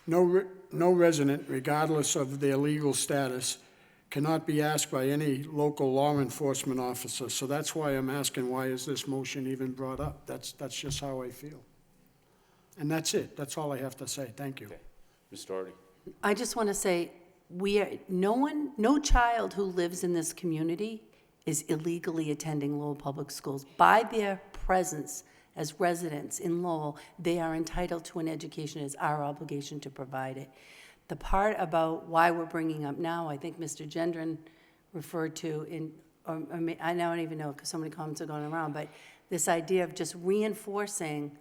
No resident, regardless of their legal status, cannot be asked by any local law enforcement officer. So that's why I'm asking, why is this motion even brought up? That's just how I feel. And that's it. That's all I have to say. Thank you. Okay. Ms. Doherty? I just want to say, no child who lives in this community is illegally attending Lowell Public Schools. By their presence as residents in Lowell, they are entitled to an education. It's our obligation to provide it. The part about why we're bringing up now, I think Mr. Gendron referred to I don't even know because so many comments are going around, but this idea of just reinforcing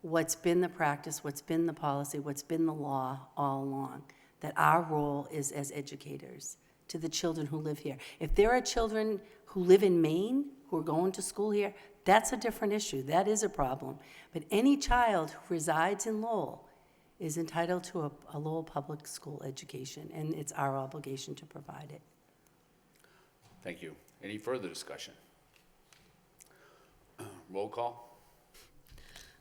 what's been the practice, what's been the policy, what's been the law all along, that our role is as educators to the children who live here. If there are children who live in Maine who are going to school here, that's a different issue. That is a problem. But any child who resides in Lowell is entitled to a Lowell public school education, and it's our obligation to provide it. Thank you. Any further discussion? Roll call?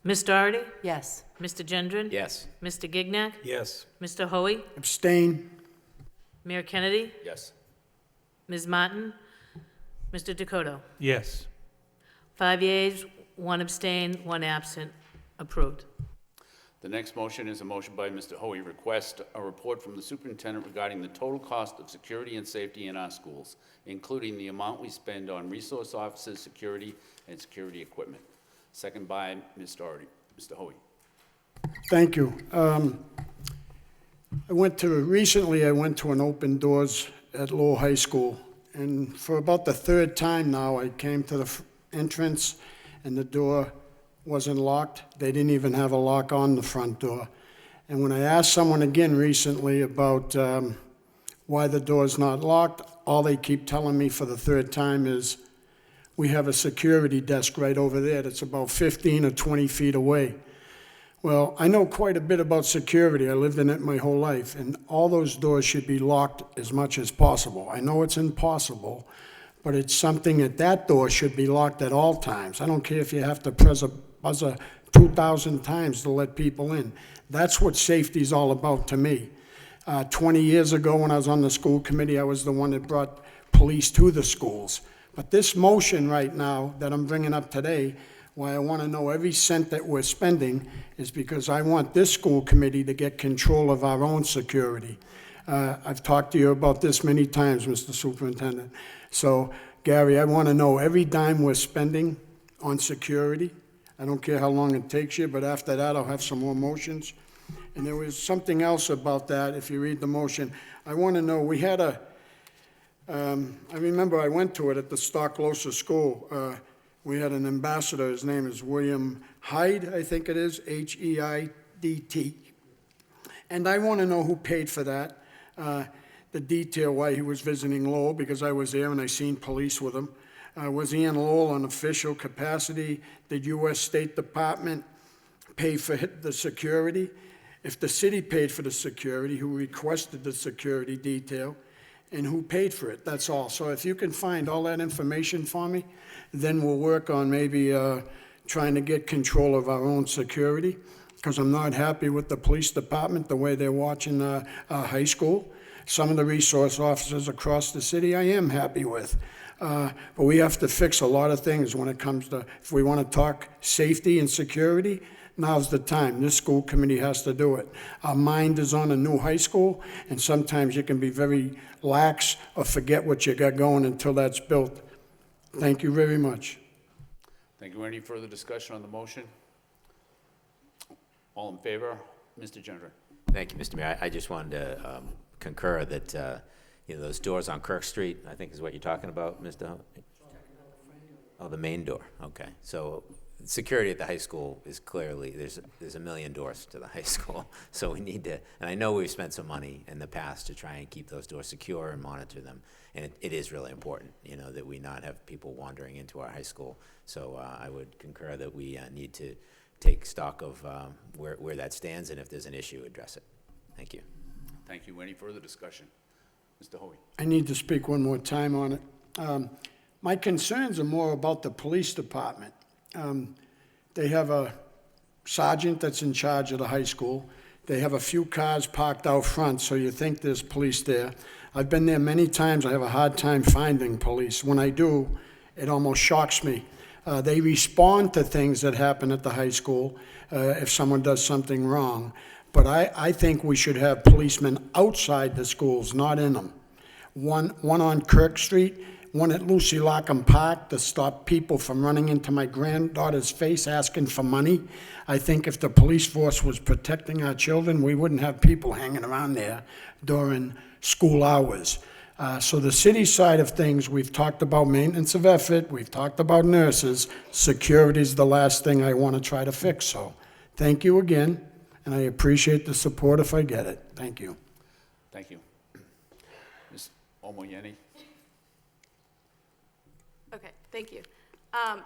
Ms. Doherty? Yes. Mr. Gendron? Yes. Mr. Gignac? Yes. Mr. Hoey? Abstain. Mayor Kennedy? Yes. Ms. Martin? Mr. Dakota? Yes. 5 yeas, 1 abstain, 1 absent. Approved. The next motion is a motion by Mr. Hoey, request a report from the superintendent regarding the total cost of security and safety in our schools, including the amount we spend on resource officers, security, and security equipment. Second by Ms. Doherty. Mr. Hoey. Thank you. Recently I went to an open doors at Lowell High School, and for about the third time now, I came to the entrance and the door wasn't locked. They didn't even have a lock on the front door. And when I asked someone again recently about why the door's not locked, all they keep telling me for the third time is, we have a security desk right over there that's about 15 or 20 feet away. Well, I know quite a bit about security. I lived in it my whole life, and all those doors should be locked as much as possible. I know it's impossible, but it's something that door should be locked at all times. I don't care if you have to press a buzzer 2,000 times to let people in. That's what safety is all about to me. 20 years ago when I was on the school committee, I was the one that brought police to the schools. But this motion right now that I'm bringing up today, why I want to know every cent that we're spending, is because I want this school committee to get control of our own security. I've talked to you about this many times, Mr. Superintendent. So, Gary, I want to know every dime we're spending on security. I don't care how long it takes you, but after that, I'll have some more motions. And there was something else about that, if you read the motion. I want to know, we had I remember I went to it at the Stocklosa School. We had an ambassador, his name is William Hyde, I think it is, H-E-I-D-T. And I want to know who paid for that, the detail why he was visiting Lowell, because I was there and I seen police with him. Was he in Lowell in official capacity? Did U.S. State Department pay for the security? If the city paid for the security, who requested the security detail? And who paid for it, that's all. So if you can find all that information for me, then we'll work on maybe trying to get control of our own security, because I'm not happy with the police department, the way they're watching our high school. Some of the resource officers across the city I am happy with. But we have to fix a lot of things when it comes to, if we want to talk safety and security, now's the time. This school committee has to do it. Our mind is on a new high school, and sometimes you can be very lax or forget what you got going until that's built. Thank you very much. Thank you. Any further discussion on the motion? All in favor? Mr. Gendron. Thank you, Mr. Mayor. I just wanted to concur that those doors on Kirk Street, I think is what you're talking about, Mr. Oh, the main door. Okay. So security at the high school is clearly, there's a million doors to the high school. So we need to, and I know we've spent some money in the past to try and keep those doors secure and monitor them. And it is really important, that we not have people wandering into our high school. So I would concur that we need to take stock of where that stands, and if there's an issue, address it. Thank you. Thank you. Any further discussion? Mr. Hoey. I need to speak one more time on it. My concerns are more about the police department. They have a sergeant that's in charge of the high school. They have a few cars parked out front, so you think there's police there. I've been there many times. I have a hard time finding police. When I do, it almost shocks me. They respond to things that happen at the high school if someone does something wrong. But I think we should have policemen outside the schools, not in them. One on Kirk Street, one at Lucy Lockham Park to stop people from running into my granddaughter's face asking for money. I think if the police force was protecting our children, we wouldn't have people hanging around there during school hours. So the city side of things, we've talked about maintenance of effort, we've talked about nurses. Security is the last thing I want to try to fix. So thank you again, and I appreciate the support if I get it. Thank you. Thank you. Ms. Omoyeni? Okay, thank you.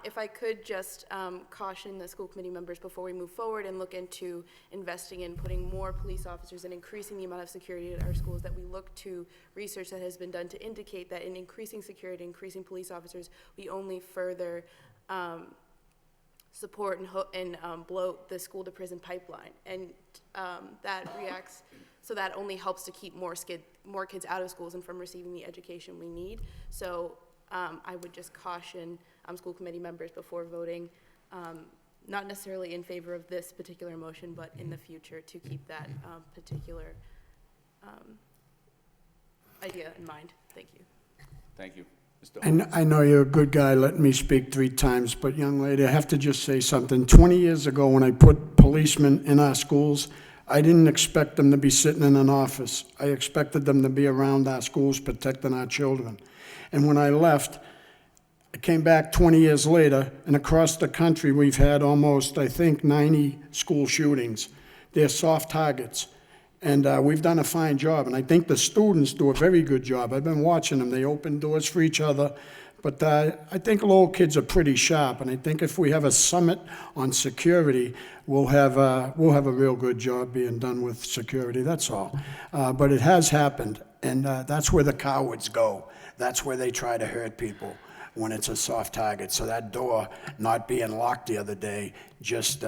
If I could just caution the school committee members before we move forward and look into investing in putting more police officers and increasing the amount of security at our schools, that we look to research that has been done to indicate that in increasing security, increasing police officers, we only further support and bloat the school to prison pipeline. And that reacts, so that only helps to keep more kids out of schools and from receiving the education we need. So I would just caution school committee members before voting, not necessarily in favor of this particular motion, but in the future to keep that particular idea in mind. Thank you. Thank you. Mr. And I know you're a good guy, letting me speak 3 times, but young lady, I have to just say something. 20 years ago, when I put policemen in our schools, I didn't expect them to be sitting in an office. I expected them to be around our schools protecting our children. And when I left, I came back 20 years later, and across the country, we've had almost, I think, 90 school shootings. They're soft targets. And we've done a fine job, and I think the students do a very good job. I've been watching them. They open doors for each other. But I think Lowell kids are pretty sharp, and I think if we have a summit on security, we'll have a real good job being done with security, that's all. But it has happened, and that's where the cowards go. That's where they try to hurt people, when it's a soft target. So that door not being locked the other day just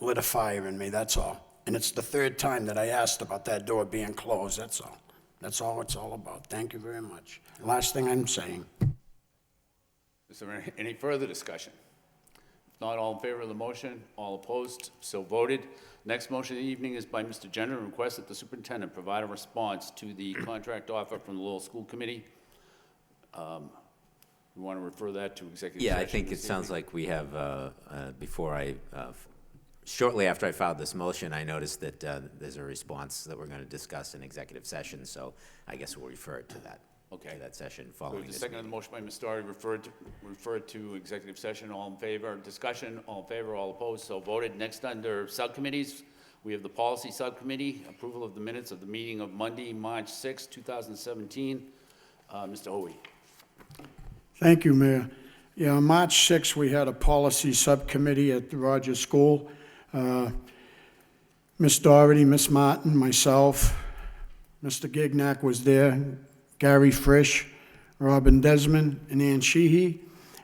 lit a fire in me, that's all. And it's the 3rd time that I asked about that door being closed, that's all. That's all it's all about. Thank you very much. Last thing I'm saying. Is there any further discussion? If not, all in favor of the motion, all opposed, so voted. Next motion of the evening is by Mr. Jenner, request that the superintendent provide a response to the contract offer from the Lowell School Committee. We want to refer that to executive session. Yeah, I think it sounds like we have, shortly after I filed this motion, I noticed that there's a response that we're going to discuss in executive session, so I guess we'll refer it to that. Okay. To that session So following the this second of the motion by Ms. Doherty, referred to executive session. All in favor? Discussion. All in favor? All opposed? So voted. Next, under subcommittees, we have the policy subcommittee, approval of the minutes of the meeting of Monday, March 6, 2017. Mr. Hoey. Thank you, Mayor. Yeah, on March 6th, we had a policy subcommittee at the Rogers School. Ms. Doherty, Ms. Martin, myself, Mr. Gignac was there, Gary Frisch, Robin Desmond, and Ann Sheehy,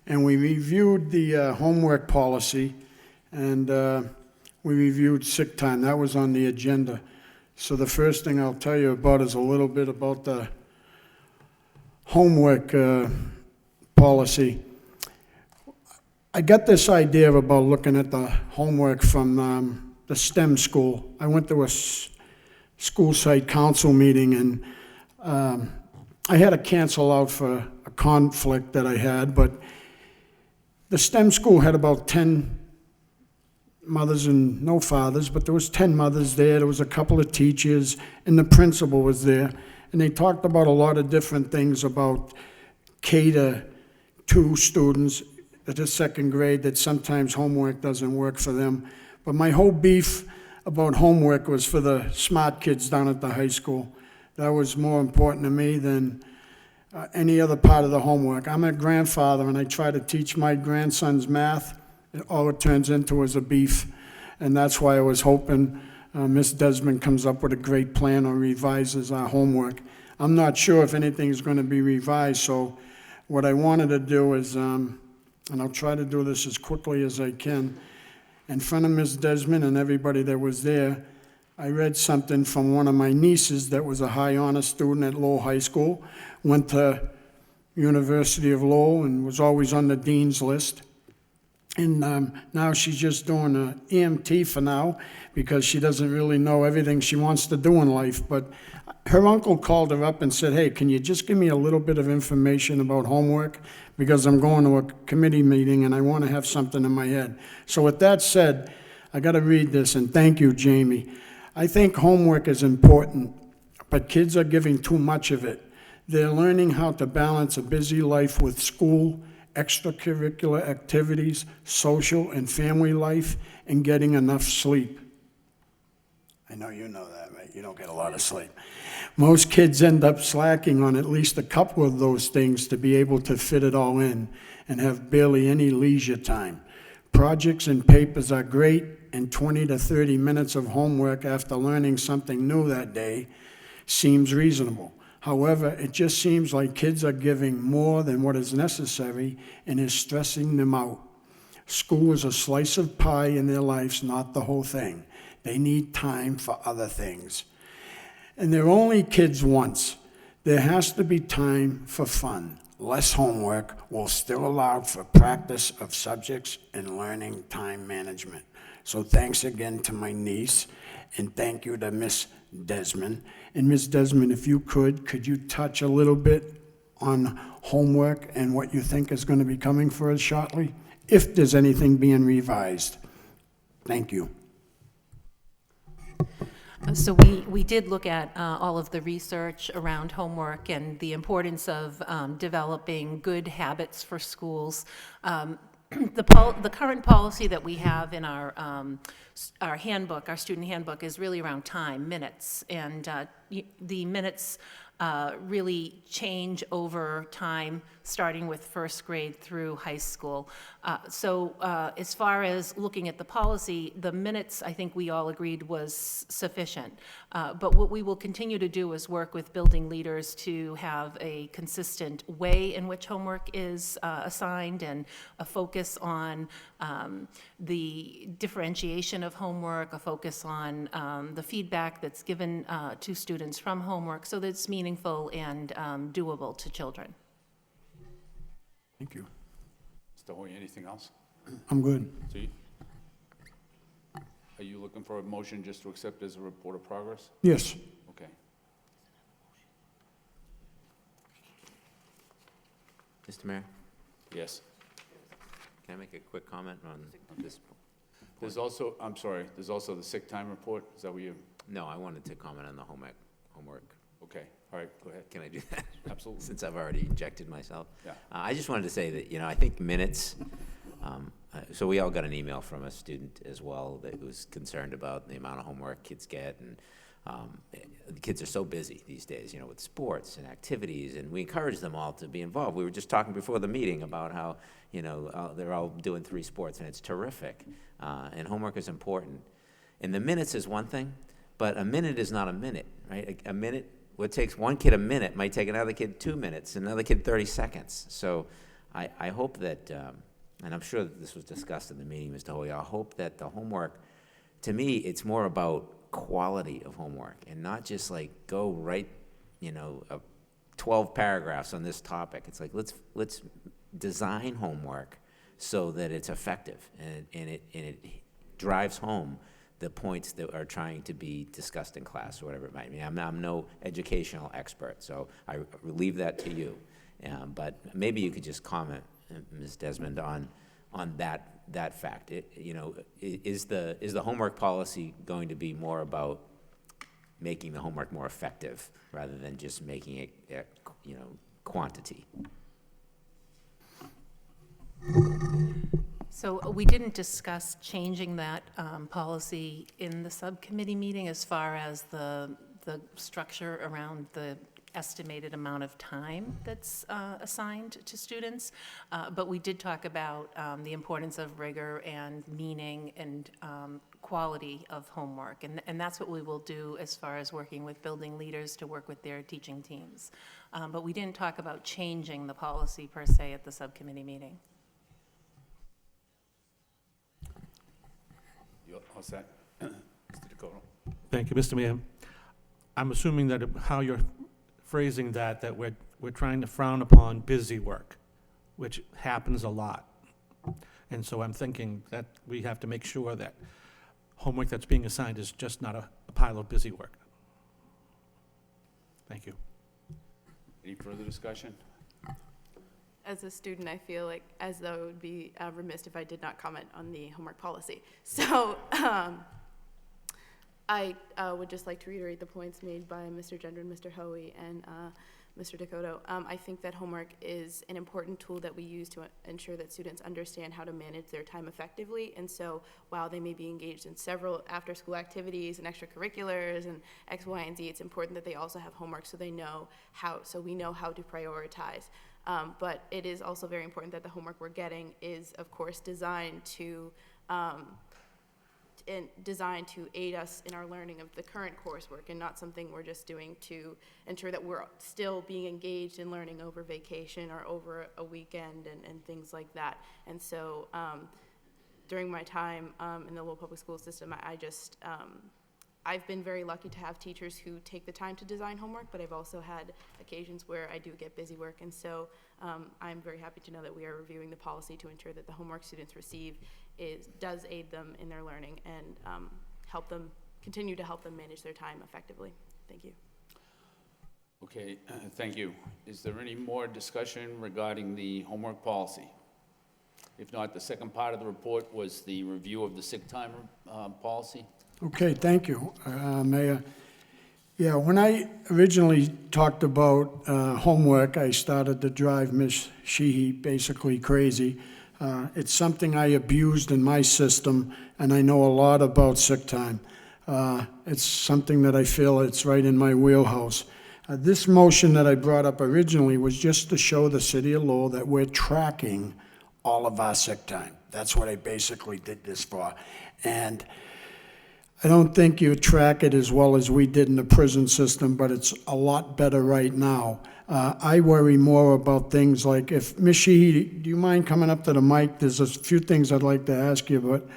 and we reviewed the homework policy, and we reviewed sick time. That was on the agenda. So the first thing I'll tell you about is a little bit about the homework policy. I got this idea about looking at the homework from the STEM school. I went to a school site council meeting, and I had to cancel out for a conflict that I had, but the STEM school had about 10 mothers and no fathers, but there was 10 mothers there. There was a couple of teachers, and the principal was there. And they talked about a lot of different things about K-2 students at the 2nd grade, that sometimes homework doesn't work for them. But my whole beef about homework was for the smart kids down at the high school. That was more important to me than any other part of the homework. I'm a grandfather, and I try to teach my grandsons math. All it turns into is a beef. And that's why I was hoping Ms. Desmond comes up with a great plan or revises our homework. I'm not sure if anything's going to be revised, so what I wanted to do is, and I'll try to do this as quickly as I can, in front of Ms. Desmond and everybody that was there, I read something from one of my nieces that was a high honor student at Lowell High School, went to University of Lowell and was always on the dean's list. And now she's just doing an EMT for now because she doesn't really know everything she wants to do in life. But her uncle called her up and said, hey, can you just give me a little bit of information about homework? Because I'm going to a committee meeting and I want to have something in my head. So with that said, I got to read this, and thank you, Jamie. I think homework is important, but kids are giving too much of it. They're learning how to balance a busy life with school, extracurricular activities, social and family life, and getting enough sleep. I know you know that, right? You don't get a lot of sleep. Most kids end up slacking on at least a couple of those things to be able to fit it all in and have barely any leisure time. Projects and papers are great, and 20 to 30 minutes of homework after learning something new that day seems reasonable. However, it just seems like kids are giving more than what is necessary and is stressing them out. School is a slice of pie in their lives, not the whole thing. They need time for other things. And they're only kids once. There has to be time for fun. Less homework will still allow for practice of subjects and learning time management. So thanks again to my niece, and thank you to Miss Desmond. And Ms. Desmond, if you could you touch a little bit on homework and what you think is going to be coming for us shortly, if there's anything being revised? Thank you. So we did look at all of the research around homework and the importance of developing good habits for schools. The current policy that we have in our handbook, our student handbook, is really around time, minutes, and the minutes really change over time, starting with first grade through high school. So as far as looking at the policy, the minutes, I think we all agreed was sufficient. But what we will continue to do is work with building leaders to have a consistent way in which homework is assigned, and a focus on the differentiation of homework, a focus on the feedback that's given to students from homework, so that it's meaningful and doable to children. Thank you. Mr. Hoy, anything else? I'm good. See? Are you looking for a motion just to accept as a report of progress? Yes. Okay. Mr. Mayor, Yes. can I make a quick comment on this? There's also, I'm sorry, there's also the sick time report. Is that what you? No, I wanted to comment on the homework. Okay. All right, go ahead. Can I do that? Absolutely. Since I've already injected myself. Yeah. I just wanted to say that, I think minutes, so we all got an email from a student as well that was concerned about the amount of homework kids get, and the kids are so busy these days, with sports and activities, and we encourage them all to be involved. We were just talking before the meeting about how, they're all doing 3 sports, and it's terrific, and homework is important. And the minutes is one thing, but a minute is not a minute, right? A minute, what takes one kid a minute might take another kid 2 minutes, another kid 30 seconds. So I hope that, and I'm sure that this was discussed in the meeting, Mr. Hoy, I hope that the homework, to me, it's more about quality of homework and not just like go write, 12 paragraphs on this topic. It's like, let's design homework so that it's effective and it drives home the points that are trying to be discussed in class or whatever it might be. I'm no educational expert, so I leave that to you. But maybe you could just comment, Ms. Desmond, on that fact. Is the homework policy going to be more about making the homework more effective rather than just making it, quantity? So we didn't discuss changing that policy in the subcommittee meeting as far as the structure around the estimated amount of time that's assigned to students. But we did talk about the importance of rigor and meaning and quality of homework. And that's what we will do as far as working with building leaders to work with their teaching teams. But we didn't talk about changing the policy per se at the subcommittee meeting. You all set? Mr. Dakota? Thank you, Mr. Mayor. I'm assuming that how you're phrasing that we're trying to frown upon busy work, which happens a lot. And so I'm thinking that we have to make sure that homework that's being assigned is just not a pile of busy work. Thank you. Any further discussion? As a student, I feel like as though it would be remiss if I did not comment on the homework policy. So I would just like to reiterate the points made by Mr. Gendron, Mr. Hoey, and Mr. Dakota. I think that homework is an important tool that we use to ensure that students understand how to manage their time effectively. And so while they may be engaged in several after-school activities and extracurriculars and X, Y, and Z, it's important that they also have homework so we know how to prioritize. But it is also very important that the homework we're getting is, of course, designed to aid us in our learning of the current coursework and not something we're just doing to ensure that we're still being engaged in learning over vacation or over a weekend and things like that. And so during my time in the Lowell Public School system, I've been very lucky to have teachers who take the time to design homework, but I've also had occasions where I do get busy work. And so I'm very happy to know that we are reviewing the policy to ensure that the homework students receive does aid them in their learning and continue to help them manage their time effectively. Thank you. Okay, thank you. Is there any more discussion regarding the homework policy? If not, the second part of the report was the review of the sick time policy. Okay, thank you, Mayor. Yeah, when I originally talked about homework, I started to drive Ms. Sheehy basically crazy. It's something I abused in my system, and I know a lot about sick time. It's something that I feel it's right in my wheelhouse. This motion that I brought up originally was just to show the city of Lowell that we're tracking all of our sick time. That's what I basically did this for. And I don't think you track it as well as we did in the prison system, but it's a lot better right now. I worry more about things like, if Ms. Sheehy, do you mind coming up to the mic? There's a few things I'd like to ask you, but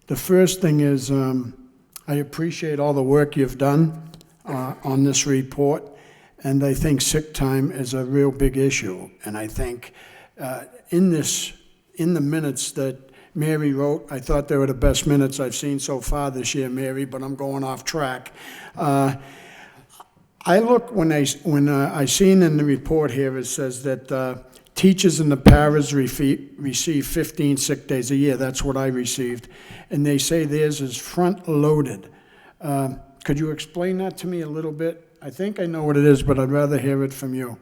the first thing is I appreciate all the work you've done on this report, and I think sick time is a real big issue. And I think in the minutes that Mary wrote, I thought they were the best minutes I've seen so far this year, Mary, but I'm going off track. I look, when I seen in the report here, it says that teachers and the paras receive 15 sick days a year. That's what I received. And they say theirs is front-loaded. Could you explain that to me a little bit? I think I know what it is, but I'd rather hear it from you.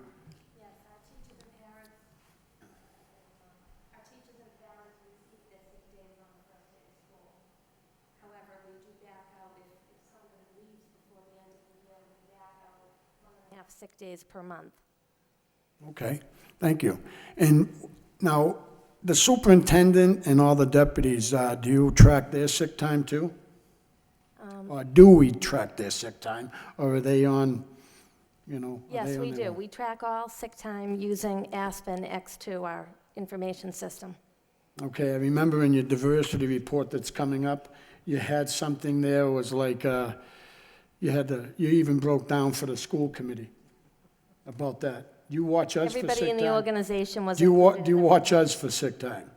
Sick days per month. Okay, thank you. And now, the superintendent and all the deputies, do you track their sick time too? Or do we track their sick time? Or are they on, Yes, we do. We track all sick time using Aspen X2, our information system. Okay, I remember in your diversity report that's coming up, you had something there, was like, you even broke down for the school committee about that. Do you watch us for sick time? Everybody in the organization was Do you included in it. watch us for sick time?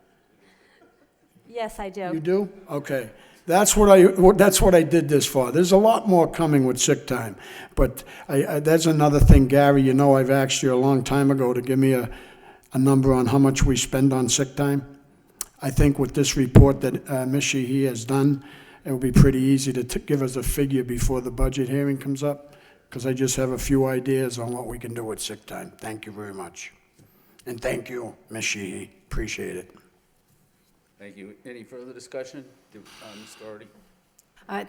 Yes, I do. You do? Okay. That's what I did this for. There's a lot more coming with sick time. But that's another thing, Gary, I've asked you a long time ago to give me a number on how much we spend on sick time. I think with this report that Ms. Sheehy has done, it will be pretty easy to give us a figure before the budget hearing comes up, because I just have a few ideas on what we can do with sick time. Thank you very much. And thank you, Ms. Sheehy. Appreciate it. Thank you. Any further discussion? Ms. Doherty?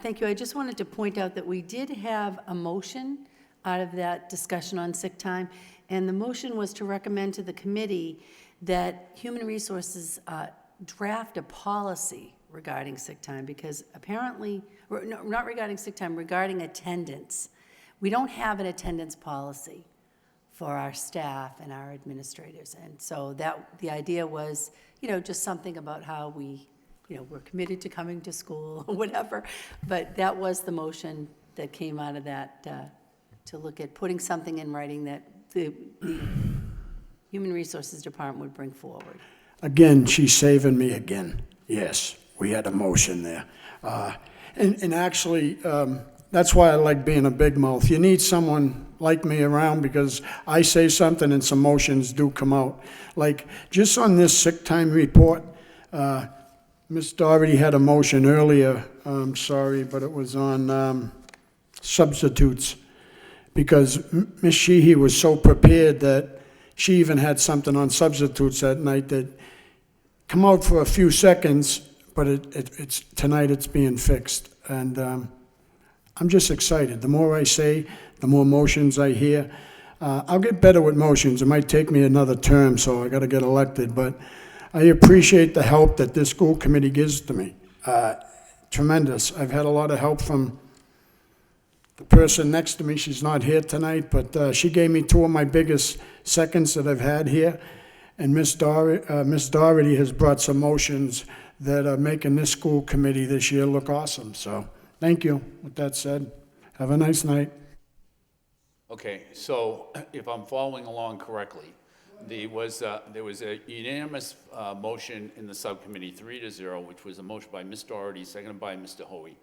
Thank you. I just wanted to point out that we did have a motion out of that discussion on sick time, and the motion was to recommend to the committee that Human Resources draft a policy regarding sick time, because apparently, no, not regarding sick time, regarding attendance. We don't have an attendance policy for our staff and our administrators. And so the idea was, just something about how we, we're committed to coming to school, or whatever. But that was the motion that came out of that, to look at putting something in writing that the Human Resources Department would bring forward. Again, she's saving me again. Yes, we had a motion there. And actually, that's why I like being a big mouth. You need someone like me around because I say something and some motions do come out. Like, just on this sick time report, Ms. Doherty had a motion earlier, I'm sorry, but it was on substitutes. Because Ms. Sheehy was so prepared that she even had something on substitutes that night that come out for a few seconds, but it's tonight it's being fixed. And I'm just excited. The more I say, the more motions I hear. I'll get better with motions. It might take me another term, so I got to get elected. But I appreciate the help that this school committee gives to me. Tremendous. I've had a lot of help from the person next to me. She's not here tonight, but she gave me 2 of my biggest seconds that I've had here. And Ms. Doherty has brought some motions that are making this school committee this year look awesome. So thank you. With that said, have a nice night. Okay, so if I'm following along correctly, there was a unanimous motion in the subcommittee, 3-0, which was a motion by Ms. Doherty, seconded by Mr. Hoey,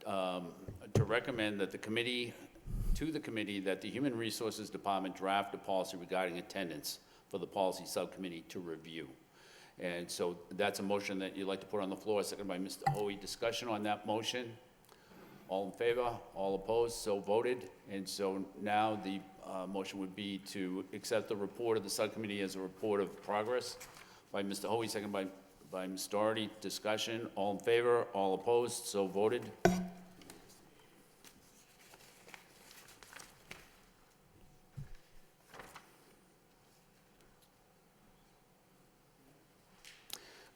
to recommend that the committee that the Human Resources Department draft a policy regarding attendance for the policy subcommittee to review. And so that's a motion that you'd like to put on the floor, seconded by Mr. Hoey. Discussion on that motion? All in favor? All opposed? So voted. And so now the motion would be to accept the report of the subcommittee as a report of progress by Mr. Hoey, seconded by Ms. Doherty. Discussion? All in favor? All opposed? So voted.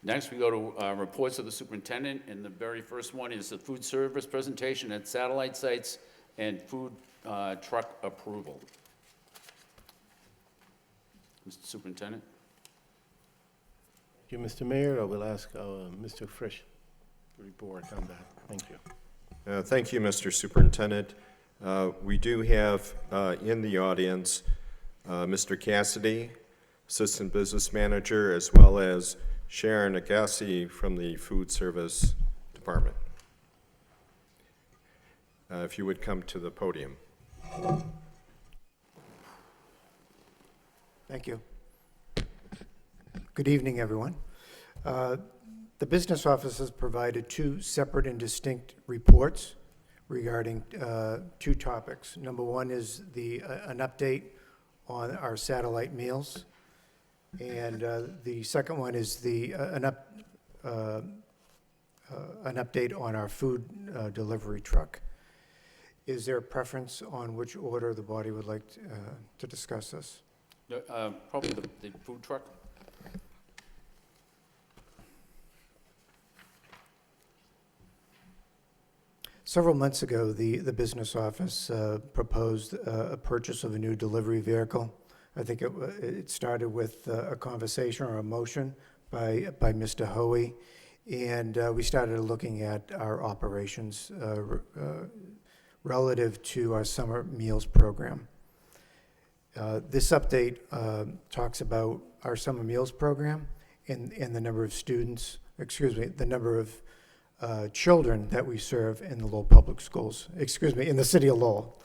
Next, we go to reports of the superintendent, and the very first one is the food service presentation at satellite sites and food truck approval. Mr. Superintendent? Thank you, Mr. Mayor. I will ask Mr. Frisch to report on that. Thank you. Thank you, Mr. Superintendent. We do have in the audience Mr. Cassidy, Assistant Business Manager, as well as Sharon Agassi from the Food Service Department. If you would come to the podium. Thank you. Good evening, everyone. The business office has provided 2 separate and distinct reports regarding 2 topics. Number 1 is an update on our satellite meals. And the second one is an update on our food delivery truck. Is there a preference on which order the body would like to discuss this? Probably the food truck. Several months ago, the business office proposed a purchase of a new delivery vehicle. I think it started with a conversation or a motion by Mr. Hoey, and we started looking at our operations relative to our summer meals program. This update talks about our summer meals program and the number of students, the number of children that we serve in the Lowell Public Schools, in the city of Lowell.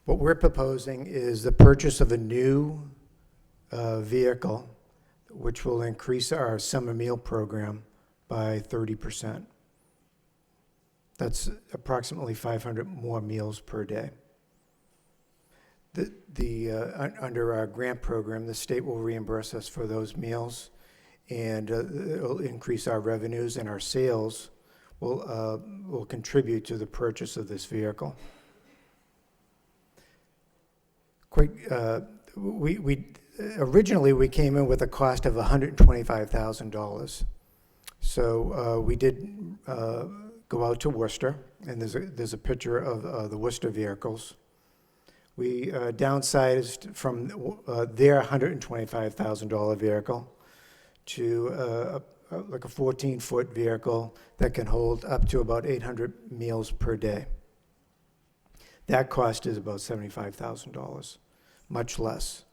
What we're proposing is the purchase of a new vehicle, which will increase our summer meal program by 30%. That's approximately 500 more meals per day. Under our grant program, the state will reimburse us for those meals, and it'll increase our revenues, and our sales will contribute to the purchase of this vehicle. Originally we came in with a cost of $125,000. So we did go out to Worcester, and there's a picture of the Worcester vehicles. We downsized from their $125,000 vehicle to like a 14-foot vehicle that can hold up to about 800 meals per day. That cost is about $75,000, much less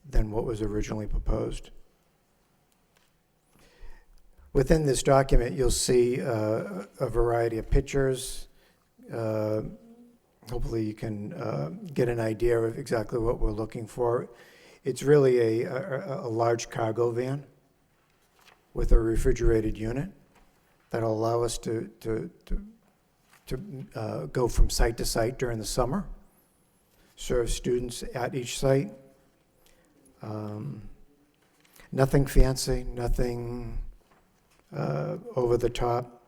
than what was originally proposed. Within this document, you'll see a variety of pictures. Hopefully you can get an idea of exactly what we're looking for. It's really a large cargo van with a refrigerated unit that'll allow us to go from site to site during the summer, serve students at each site. Nothing fancy, nothing over the top.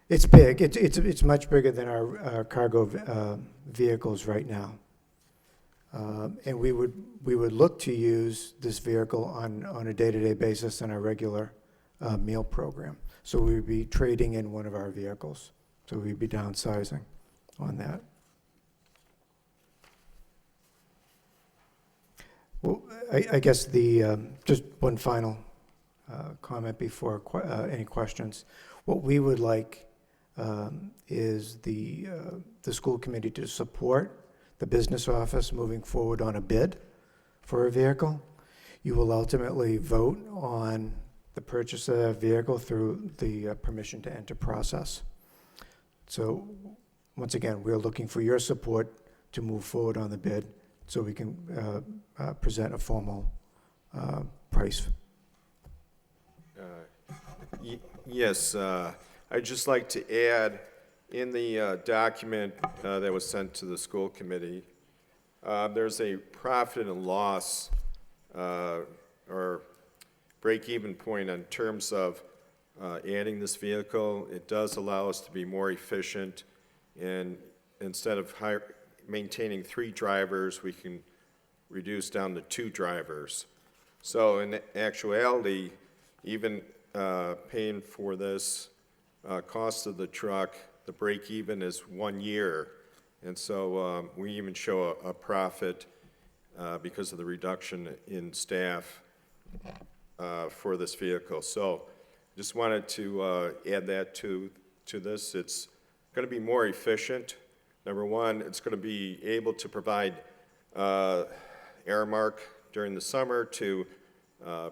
It's big. It's much bigger than our cargo vehicles right now. And we would look to use this vehicle on a day-to-day basis in our regular meal program. So we would be trading in one of our vehicles. So we'd be downsizing on that. Well, I guess just one final comment before any questions. What we would like is the school committee to support the business office moving forward on a bid for a vehicle. You will ultimately vote on the purchase of that vehicle through the permission to enter process. So once again, we're looking for your support to move forward on the bid so we can present a formal price. Yes, I'd just like to add, in the document that was sent to the school committee, there's a profit and loss or break-even point in terms of adding this vehicle. It does allow us to be more efficient, and instead of maintaining 3 drivers, we can reduce down to 2 drivers. So in actuality, even paying for this cost of the truck, the break-even is 1 year. And so we even show a profit because of the reduction in staff for this vehicle. So just wanted to add that to this. It's going to be more efficient. Number one, it's going to be able to provide Aramark during the summer to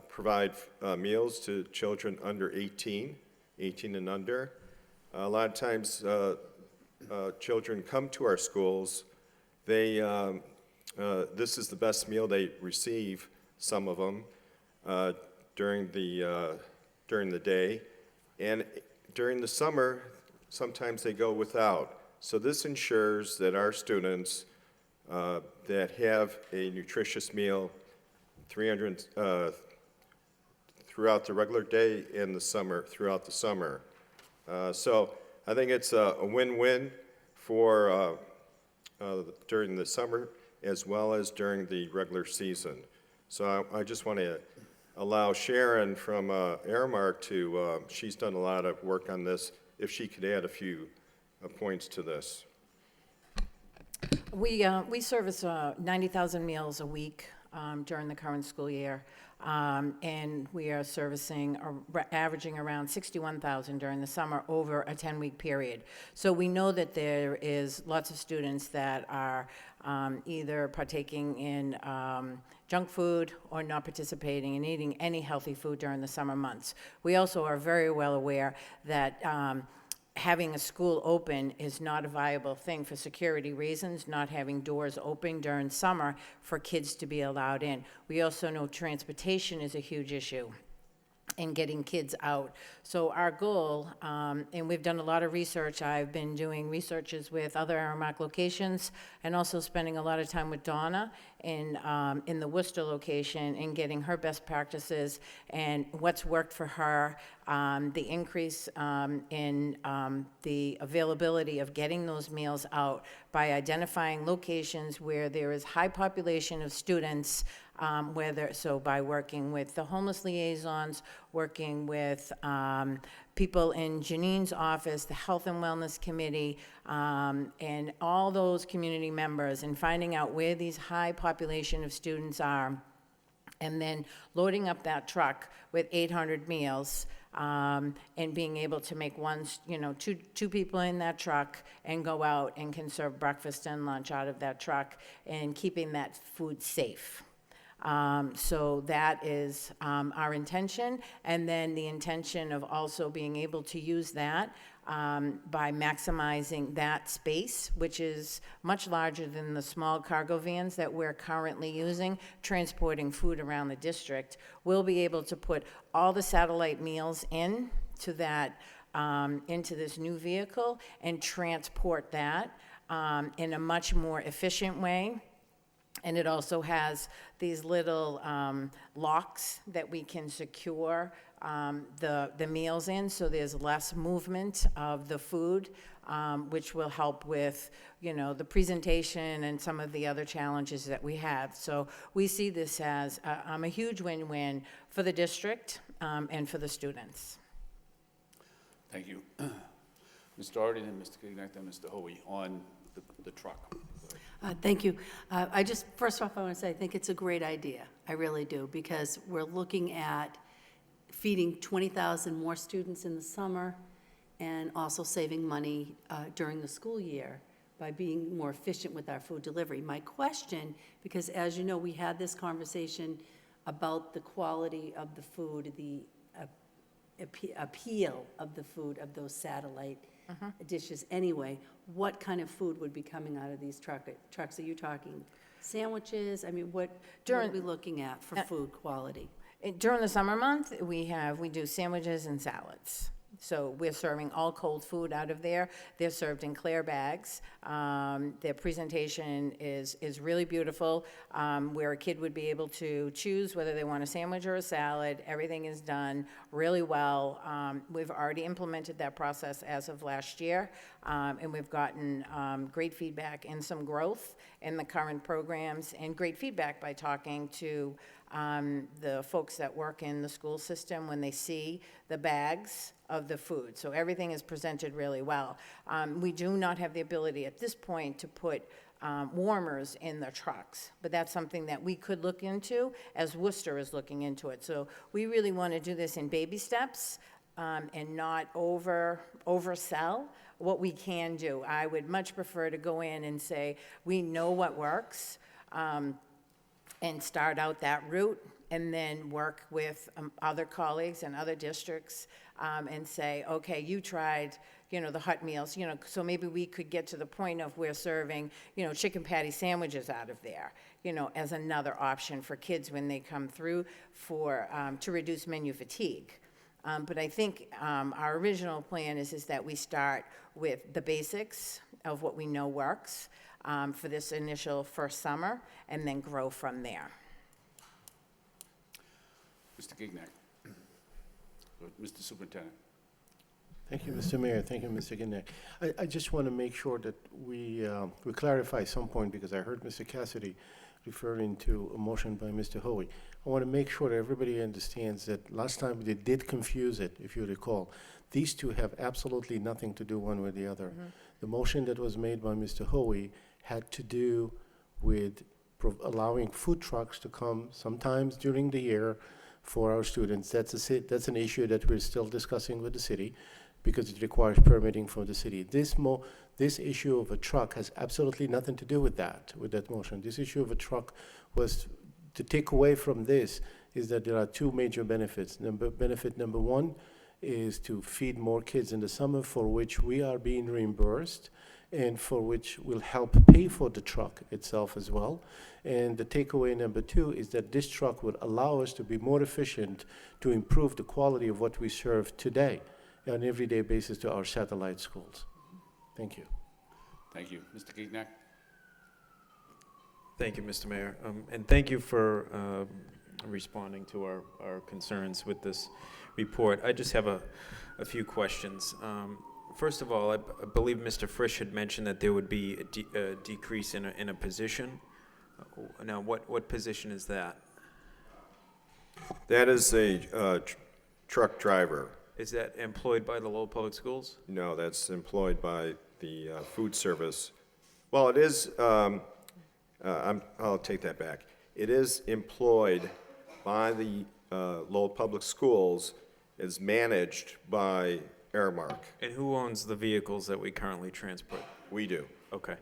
provide meals to children under 18 and under. A lot of times children come to our schools, this is the best meal they receive, some of them, during the day. And during the summer, sometimes they go without. So this ensures that our students that have a nutritious meal throughout the regular day and the summer, throughout the summer. So I think it's a win-win for during the summer as well as during the regular season. So I just want to allow Sharon from Aramark to, she's done a lot of work on this, if she could add a few points to this. We service 90,000 meals a week during the current school year, and we are servicing, averaging around 61,000 during the summer over a 10-week period. So we know that there is lots of students that are either partaking in junk food or not participating in eating any healthy food during the summer months. We also are very well aware that having a school open is not a viable thing for security reasons, not having doors open during summer for kids to be allowed in. We also know transportation is a huge issue in getting kids out. So our goal, and we've done a lot of research, I've been doing researches with other Aramark locations and also spending a lot of time with Donna in the Worcester location and getting her best practices and what's worked for her, the increase in the availability of getting those meals out by identifying locations where there is high population of students, so by working with the homeless liaisons, working with people in Janine's office, the Health and Wellness Committee, and all those community members, and finding out where these high population of students are, and then loading up that truck with 800 meals, and being able to make two people in that truck and go out and can serve breakfast and lunch out of that truck, and keeping that food safe. So that is our intention, and then the intention of also being able to use that by maximizing that space, which is much larger than the small cargo vans that we're currently using, transporting food around the district. We'll be able to put all the satellite meals into this new vehicle and transport that in a much more efficient way. And it also has these little locks that we can secure the meals in, so there's less movement of the food, which will help with, the presentation and some of the other challenges that we have. So we see this as a huge win-win for the district and for the students. Thank you. Mr. Arden and Mr. Gignac and Mr. Hoey on the truck. Thank you. First off, I want to say I think it's a great idea. I really do, because we're looking at feeding 20,000 more students in the summer and also saving money during the school year by being more efficient with our food delivery. My question, because as you know, we had this conversation about the quality of the food, the appeal of the food of those satellite dishes anyway. What kind of food would be coming out of these trucks? Are you talking sandwiches? I mean, what are we looking at for food quality? During the summer month, we do sandwiches and salads. So we're serving all cold food out of there. They're served in clear bags. Their presentation is really beautiful, where a kid would be able to choose whether they want a sandwich or a salad. Everything is done really well. We've already implemented that process as of last year, and we've gotten great feedback and some growth in the current programs, and great feedback by talking to the folks that work in the school system when they see the bags of the food. So everything is presented really well. We do not have the ability at this point to put warmers in the trucks, but that's something that we could look into, as Worcester is looking into it. So we really want to do this in baby steps and not oversell what we can do. I would much prefer to go in and say, we know what works, and start out that route, and then work with other colleagues and other districts and say, okay, you tried, the hot meals, so maybe we could get to the point of we're serving, chicken patty sandwiches out of there, as another option for kids when they come through to reduce menu fatigue. But I think our original plan is that we start with the basics of what we know works for this initial first summer, and then grow from there. Mr. Gignac. Mr. Superintendent. Thank you, Mr. Mayor. Thank you, Mr. Gignac. I just want to make sure that we clarify some point, because I heard Mr. Cassidy referring to a motion by Mr. Hoey. I want to make sure that everybody understands that last time they did confuse it, if you recall. These two have absolutely nothing to do one with the other. The motion that was made by Mr. Hoey had to do with allowing food trucks to come sometimes during the year for our students. That's an issue that we're still discussing with the city, because it requires permitting from the city. This issue of a truck has absolutely nothing to do with that motion. This issue of a truck was to take away from this is that there are two major benefits. Benefit number one is to feed more kids in the summer, for which we are being reimbursed, and for which will help pay for the truck itself as well. And the takeaway number two is that this truck would allow us to be more efficient, to improve the quality of what we serve today on an everyday basis to our satellite schools. Thank you. Thank you. Mr. Gignac? Thank you, Mr. Mayor. And thank you for responding to our concerns with this report. I just have a few questions. First of all, I believe Mr. Frisch had mentioned that there would be a decrease in a position. Now, what position is that? That is a truck driver. Is that employed by the Lowell Public Schools? No, that's employed by the food service. Well, it is, I'll take that back. It is employed by the Lowell Public Schools is managed by Aramark. And who owns the vehicles that we currently transport? We do. Okay.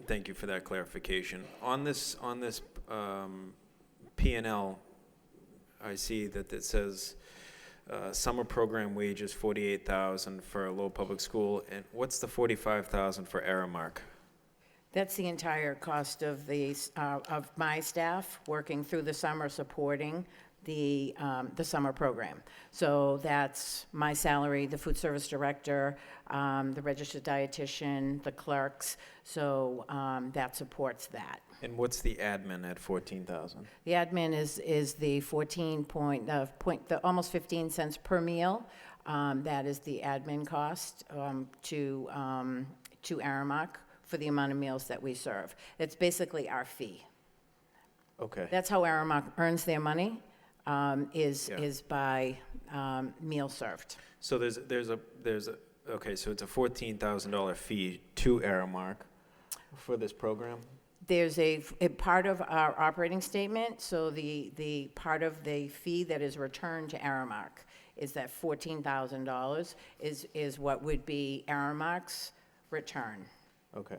Thank you for that clarification. On this P&L, I see that it says summer program wages $48,000 for Lowell Public School, and what's the $45,000 for Aramark? That's the entire cost of of my staff working through the summer supporting the summer program. So that's my salary, the food service director, the registered dietitian, the clerks. So that supports that. And what's the admin at $14,000? The admin is the almost 15 cents per meal. That is the admin cost to Aramark for the amount of meals that we serve. It's basically our fee. Okay. That's how Aramark earns their money, is by meal served. So okay, so it's a $14,000 fee to Aramark for this program? There's a part of our operating statement, so the part of the fee that is returned to Aramark is that $14,000 is what would be Aramark's return. Okay.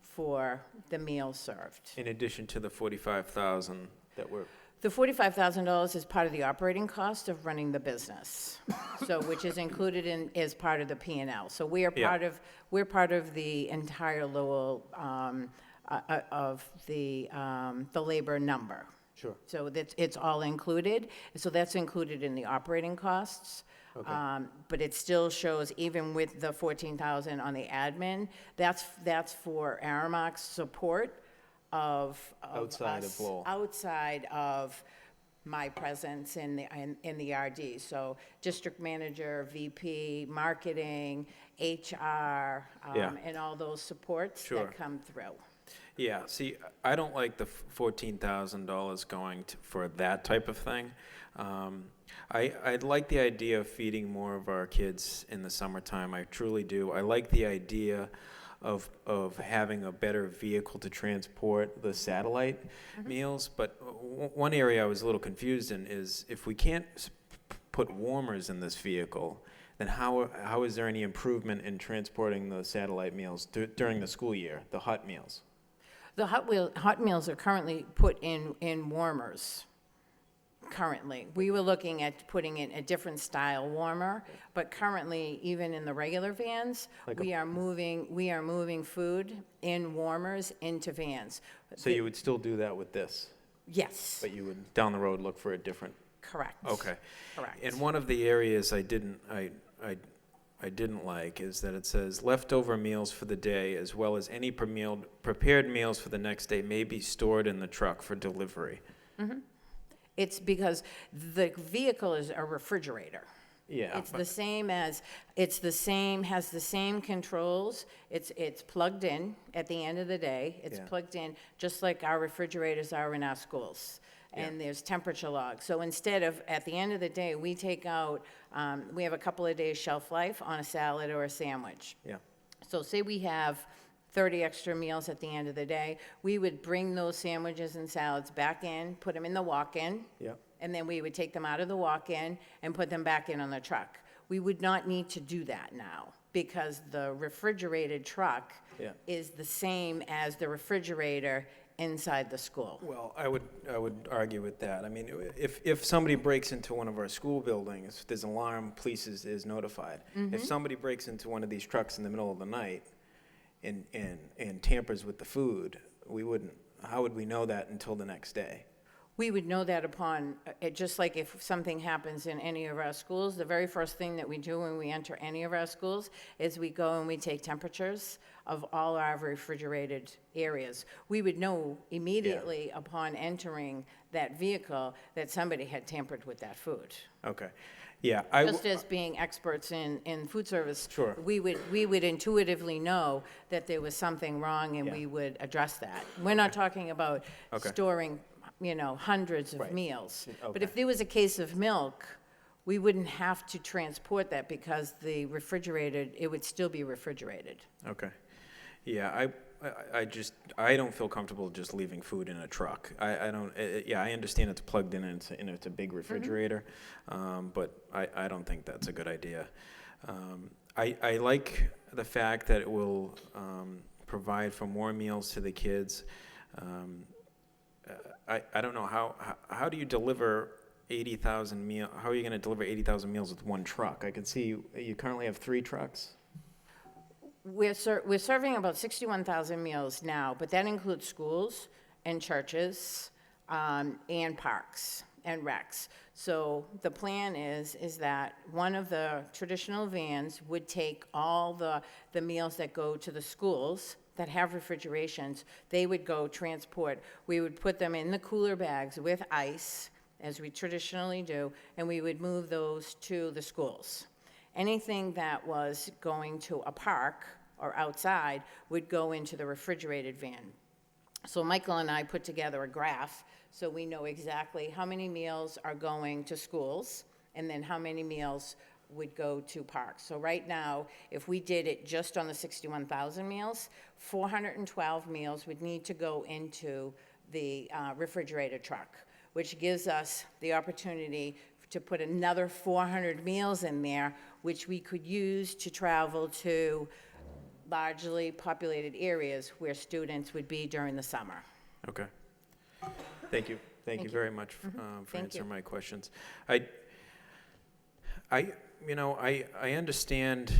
For the meals served. In addition to the $45,000 that we're... The $45,000 is part of the operating cost of running the business, so which is included as part of the P&L. So we are part of the entire Lowell of the labor number. Sure. So it's all included. So that's included in the operating costs. Okay. But it still shows, even with the $14,000 on the admin, that's for Aramark's support of outside us, of Lowell. outside of my presence in the RD. So district manager, VP, marketing, HR, and all those supports that come through. Yeah, see, I don't like the $14,000 going for that type of thing. I'd like the idea of feeding more of our kids in the summertime. I truly do. I like the idea of having a better vehicle to transport the satellite meals. But one area I was a little confused in is if we can't put warmers in this vehicle, then how is there any improvement in transporting the satellite meals during the school year, the hot meals? The hot meals are currently put in warmers. Currently, we were looking at putting in a different style warmer, but currently, even in the regular vans, we are moving food in warmers into vans. So you would still do that with this? Yes. But you would down the road look for a different. Correct. Okay. Correct. And one of the areas I didn't like is that it says leftover meals for the day as well as any prepared meals for the next day may be stored in the truck for delivery. Mm-hmm. It's because the vehicle is a refrigerator. Yeah. It's has the same controls. It's plugged in at the end of the day. It's plugged in just like our refrigerators are in our schools. And there's temperature logs. So instead of, at the end of the day, we take out, we have a couple of days shelf life on a salad or a sandwich. Yeah. So say we have 30 extra meals at the end of the day, we would bring those sandwiches and salads back in, put them in the walk-in, and then we would take them out of the walk-in and put them back in on the truck. We would not need to do that now because the refrigerated truck is the same as the refrigerator inside the school. Well, I would argue with that. I mean, if somebody breaks into one of our school buildings, there's an alarm, police is notified. If somebody breaks into one of these trucks in the middle of the night and tampers with the food, how would we know that until the next day? We would know that upon, just like if something happens in any of our schools, the very first thing that we do when we enter any of our schools is we go and we take temperatures of all our refrigerated areas. We would know immediately upon entering that vehicle that somebody had tampered with that food. Okay. Yeah. Just as being experts in food service, Sure. we would intuitively know that there was something wrong and we would address that. We're not talking about storing hundreds of meals. But if there was a case of milk, we wouldn't have to transport that because it would still be refrigerated. Okay. Yeah, I don't feel comfortable just leaving food in a truck. I don't, yeah, I understand it's plugged in and it's a big refrigerator, but I don't think that's a good idea. I like the fact that it will provide for more meals to the kids. I don't know, how do you deliver 80,000 meal, how are you gonna deliver 80,000 meals with one truck? I can see you currently have 3 trucks? We're serving about 61,000 meals now, but that includes schools and churches, and parks and recs. So the plan is that one of the traditional vans would take all the meals that go to the schools that have refrigerations. They would go transport. We would put them in the cooler bags with ice, as we traditionally do, and we would move those to the schools. Anything that was going to a park or outside would go into the refrigerated van. So Michael and I put together a graph so we know exactly how many meals are going to schools and then how many meals would go to parks. So right now, if we did it just on the 61,000 meals, 412 meals would need to go into the refrigerated truck, which gives us the opportunity to put another 400 meals in there, which we could use to travel to largely populated areas where students would be during the summer. Okay. Thank you. Thank you very much for answering my questions. I understand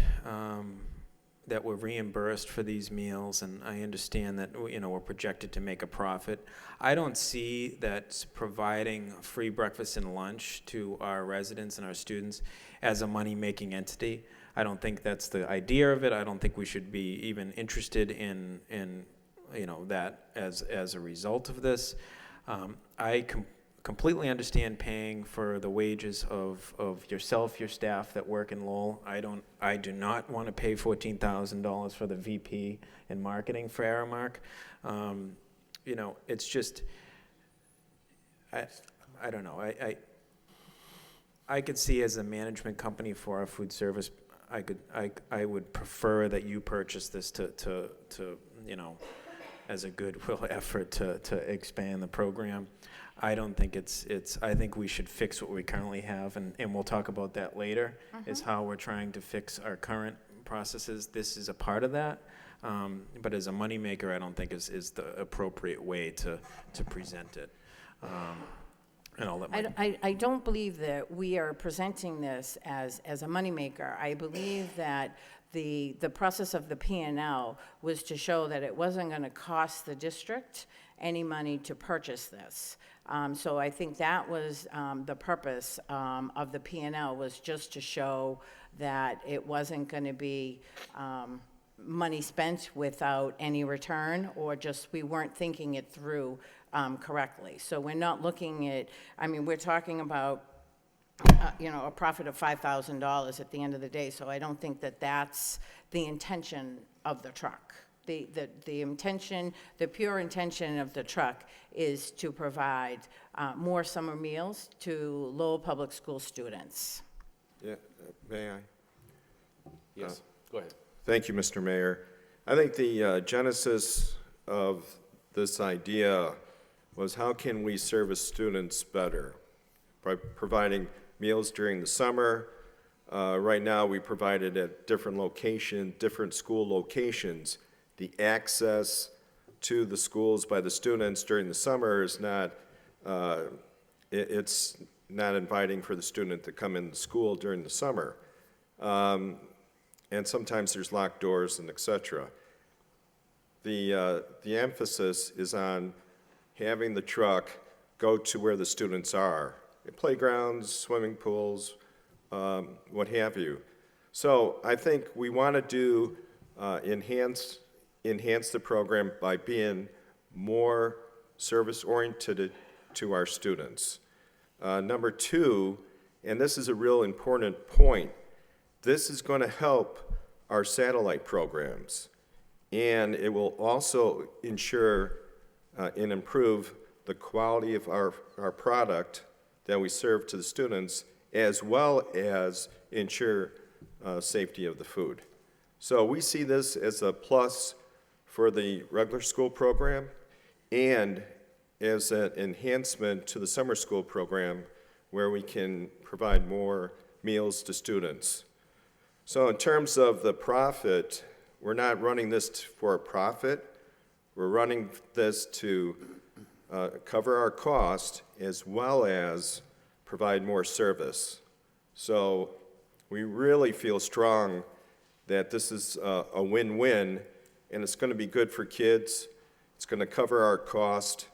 that we're reimbursed for these meals, and I understand that, we're projected to make a profit. I don't see that providing free breakfast and lunch to our residents and our students as a money-making entity. I don't think that's the idea of it. I don't think we should be even interested in that as a result of this. I completely understand paying for the wages of yourself, your staff that work in Lowell. I do not want to pay $14,000 for the VP in marketing for Aramark. It's just, I don't know. I could see as a management company for our food service, I would prefer that you purchase this to as a goodwill effort to expand the program. I don't think I think we should fix what we currently have, and we'll talk about that later, is how we're trying to fix our current processes. This is a part of that, but as a moneymaker, I don't think is the appropriate way to present it. And I'll let I don't believe that we are presenting this as a moneymaker. I believe that the process of the P&L was to show that it wasn't going to cost the district any money to purchase this. So I think that was the purpose of the P&L, was just to show that it wasn't going to be money spent without any return, or just we weren't thinking it through correctly. So we're not looking at, we're talking about a profit of $5,000 at the end of the day. So I don't think that that's the intention of the truck. The intention, the pure intention of the truck is to provide more summer meals to Lowell Public School students. Yeah, may I? Yes, go ahead. Thank you, Mr. Mayor. I think the genesis of this idea was, how can we service students better? By providing meals during the summer. Right now, we provide it at different school locations. The access to the schools by the students during the summer is not, it's not inviting for the student to come in the school during the summer. And sometimes there's locked doors and et cetera. The emphasis is on having the truck go to where the students are, playgrounds, swimming pools, what have you. So I think we want to do enhance the program by being more service-oriented to our students. Number two, and this is a real important point, this is going to help our satellite programs, and it will also ensure and improve the quality of our product that we serve to the students, as well as ensure safety of the food. So we see this as a plus for the regular school program and as an enhancement to the summer school program where we can provide more meals to students. So in terms of the profit, we're not running this for a profit. We're running this to cover our cost as well as provide more service. So we really feel strong that this is a win-win, and it's going to be good for kids. It's going to cover our cost,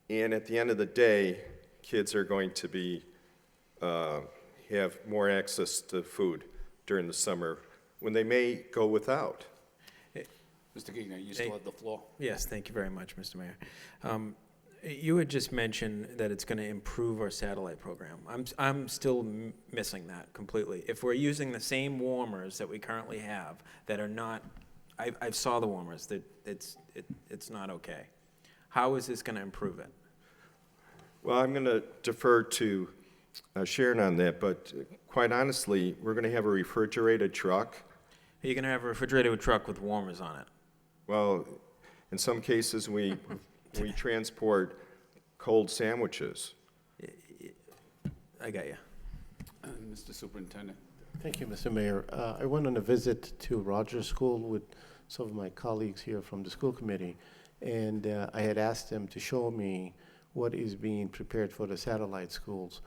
and at the end of the day, kids are going to be have more access to food during the summer when they may go without. Mr. Gignac, you still have the floor. Yes, thank you very much, Mr. Mayor. You had just mentioned that it's going to improve our satellite program. I'm still missing that completely. If we're using the same warmers that we currently have that are not, I saw the warmers, that it's not okay. How is this going to improve it? Well, I'm going to defer to Sharon on that, but quite honestly, we're going to have a refrigerated truck. Are you going to have a refrigerated truck with warmers on it? Well, in some cases, we transport cold sandwiches. I got you. Mr. Superintendent. Thank you, Mr. Mayor. I went on a visit to Rogers School with some of my colleagues here from the school committee, and I had asked them to show me what is being prepared for the satellite schools.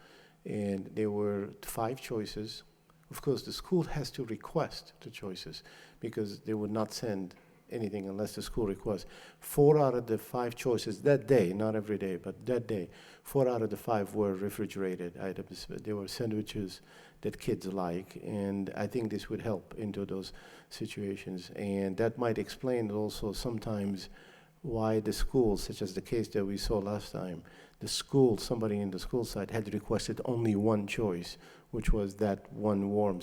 And there were 5 choices. Of course, the school has to request the choices because they would not send anything unless the school requests. 4 out of the 5 choices that day, not every day, but that day, 4 out of the 5 were refrigerated items. They were sandwiches that kids like, and I think this would help into those situations. And that might explain also sometimes why the schools, such as the case that we saw last time, the school, somebody in the school side had requested only one choice, which was that one warm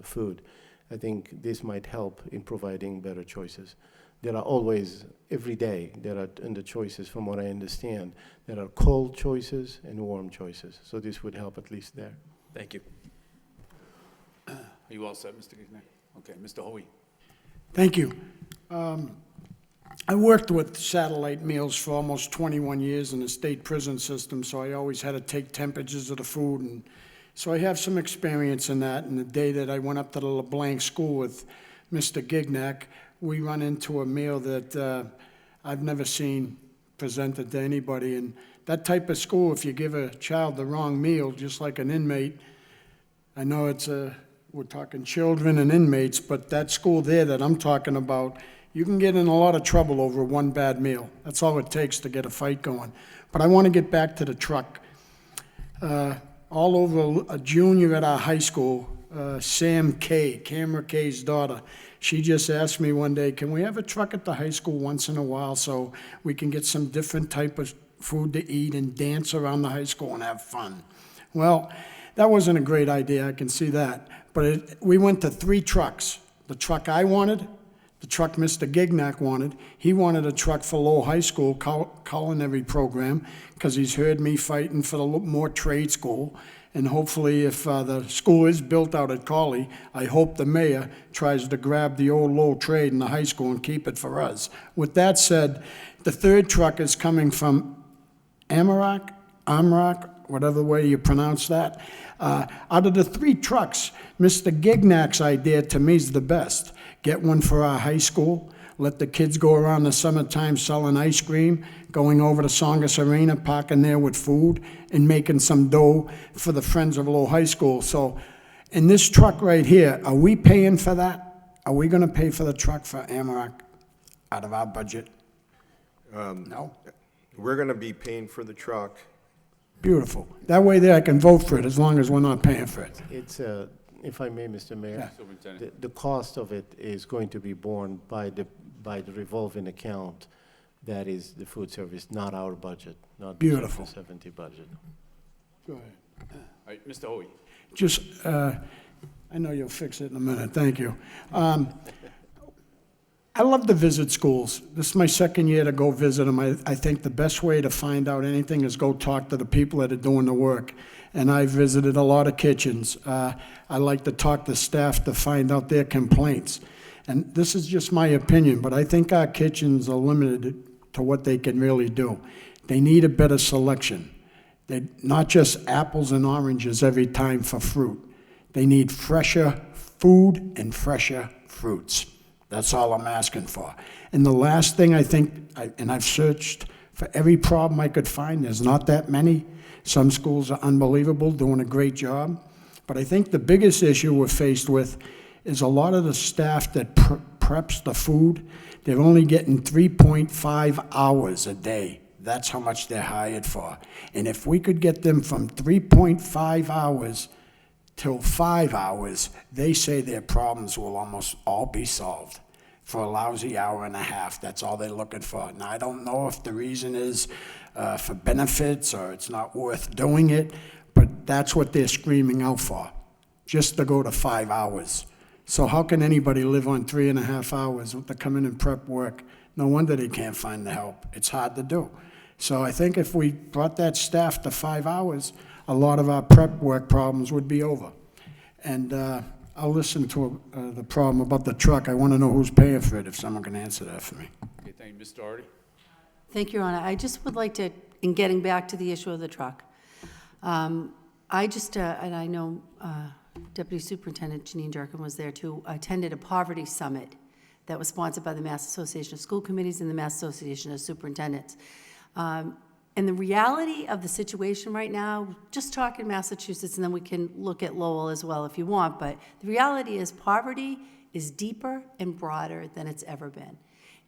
food. I think this might help in providing better choices. There are always, every day, there are in the choices, from what I understand, there are cold choices and warm choices. So this would help at least there. Thank you. Are you all set, Mr. Gignac? Okay, Mr. Hoey. Thank you. I worked with satellite meals for almost 21 years in the state prison system, so I always had to take temperatures of the food, and so I have some experience in that. And the day that I went up to the LeBlanc school with Mr. Gignac, we run into a meal that I've never seen presented to anybody. And that type of school, if you give a child the wrong meal, just like an inmate, I know we're talking children and inmates, but that school there that I'm talking about, you can get in a lot of trouble over one bad meal. That's all it takes to get a fight going. But I want to get back to the truck. All over a junior at our high school, Sam Kay, Camera Kay's daughter, she just asked me one day, can we have a truck at the high school once in a while so we can get some different type of food to eat and dance around the high school and have fun? Well, that wasn't a great idea, I can see that. But we went to 3 trucks. The truck I wanted, the truck Mr. Gignac wanted. He wanted a truck for Lowell High School culinary program because he's heard me fighting for the more trade school. And hopefully if the school is built out at Colley, I hope the mayor tries to grab the old Lowell trade in the high school and keep it for us. With that said, the 3rd truck is coming from Amrock, whatever way you pronounce that. Out of the 3 trucks, Mr. Gignac's idea to me is the best. Get one for our high school, let the kids go around the summertime selling ice cream, going over to Songus Arena, parking there with food, and making some dough for the Friends of Lowell High School. So in this truck right here, are we paying for that? Are we going to pay for the truck for Amrock out of our budget? No? We're going to be paying for the truck. Beautiful. That way there I can vote for it as long as we're not paying for it. It's, if I may, Mr. Mayor, Superintendent. the cost of it is going to be borne by the revolving account that is the food service, not our budget, not the Beautiful. 70 budget. Go ahead. All right, Mr. Hoey. Just, I know you'll fix it in a minute, thank you. I love to visit schools. This is my 2nd year to go visit them. I think the best way to find out anything is go talk to the people that are doing the work. And I visited a lot of kitchens. I like to talk to staff to find out their complaints. and this is just my opinion, but I think our kitchens are limited to what they can really do. They need a better selection. Not just apples and oranges every time for fruit. They need fresher food and fresher fruits. That's all I'm asking for. And the last thing I think, and I've searched for every problem I could find, there's not that many. Some schools are unbelievable, doing a great job. But I think the biggest issue we're faced with is a lot of the staff that preps the food, they're only getting 3.5 hours a day. That's how much they're hired for. And if we could get them from 3.5 hours till 5 hours, they say their problems will almost all be solved for a lousy hour and a half. That's all they're looking for. Now, I don't know if the reason is for benefits or it's not worth doing it, but that's what they're screaming out for, just to go to 5 hours. So how can anybody live on 3.5 hours to come in and prep work? No wonder they can't find the help. It's hard to do. So I think if we brought that staff to 5 hours, a lot of our prep work problems would be over. And I'll listen to the problem about the truck. I want to know who's paying for it, if someone can answer that for me. Okay, thank you. Ms. Doherty? Thank you, Your Honor. I just would like to, in getting back to the issue of the truck, I just, and I know Deputy Superintendent Janine Durkin was there too, attended a poverty summit that was sponsored by the Mass Association of School Committees and the Mass Association of Superintendents. And the reality of the situation right now, just talking Massachusetts, and then we can look at Lowell as well if you want, but the reality is poverty is deeper and broader than it's ever been.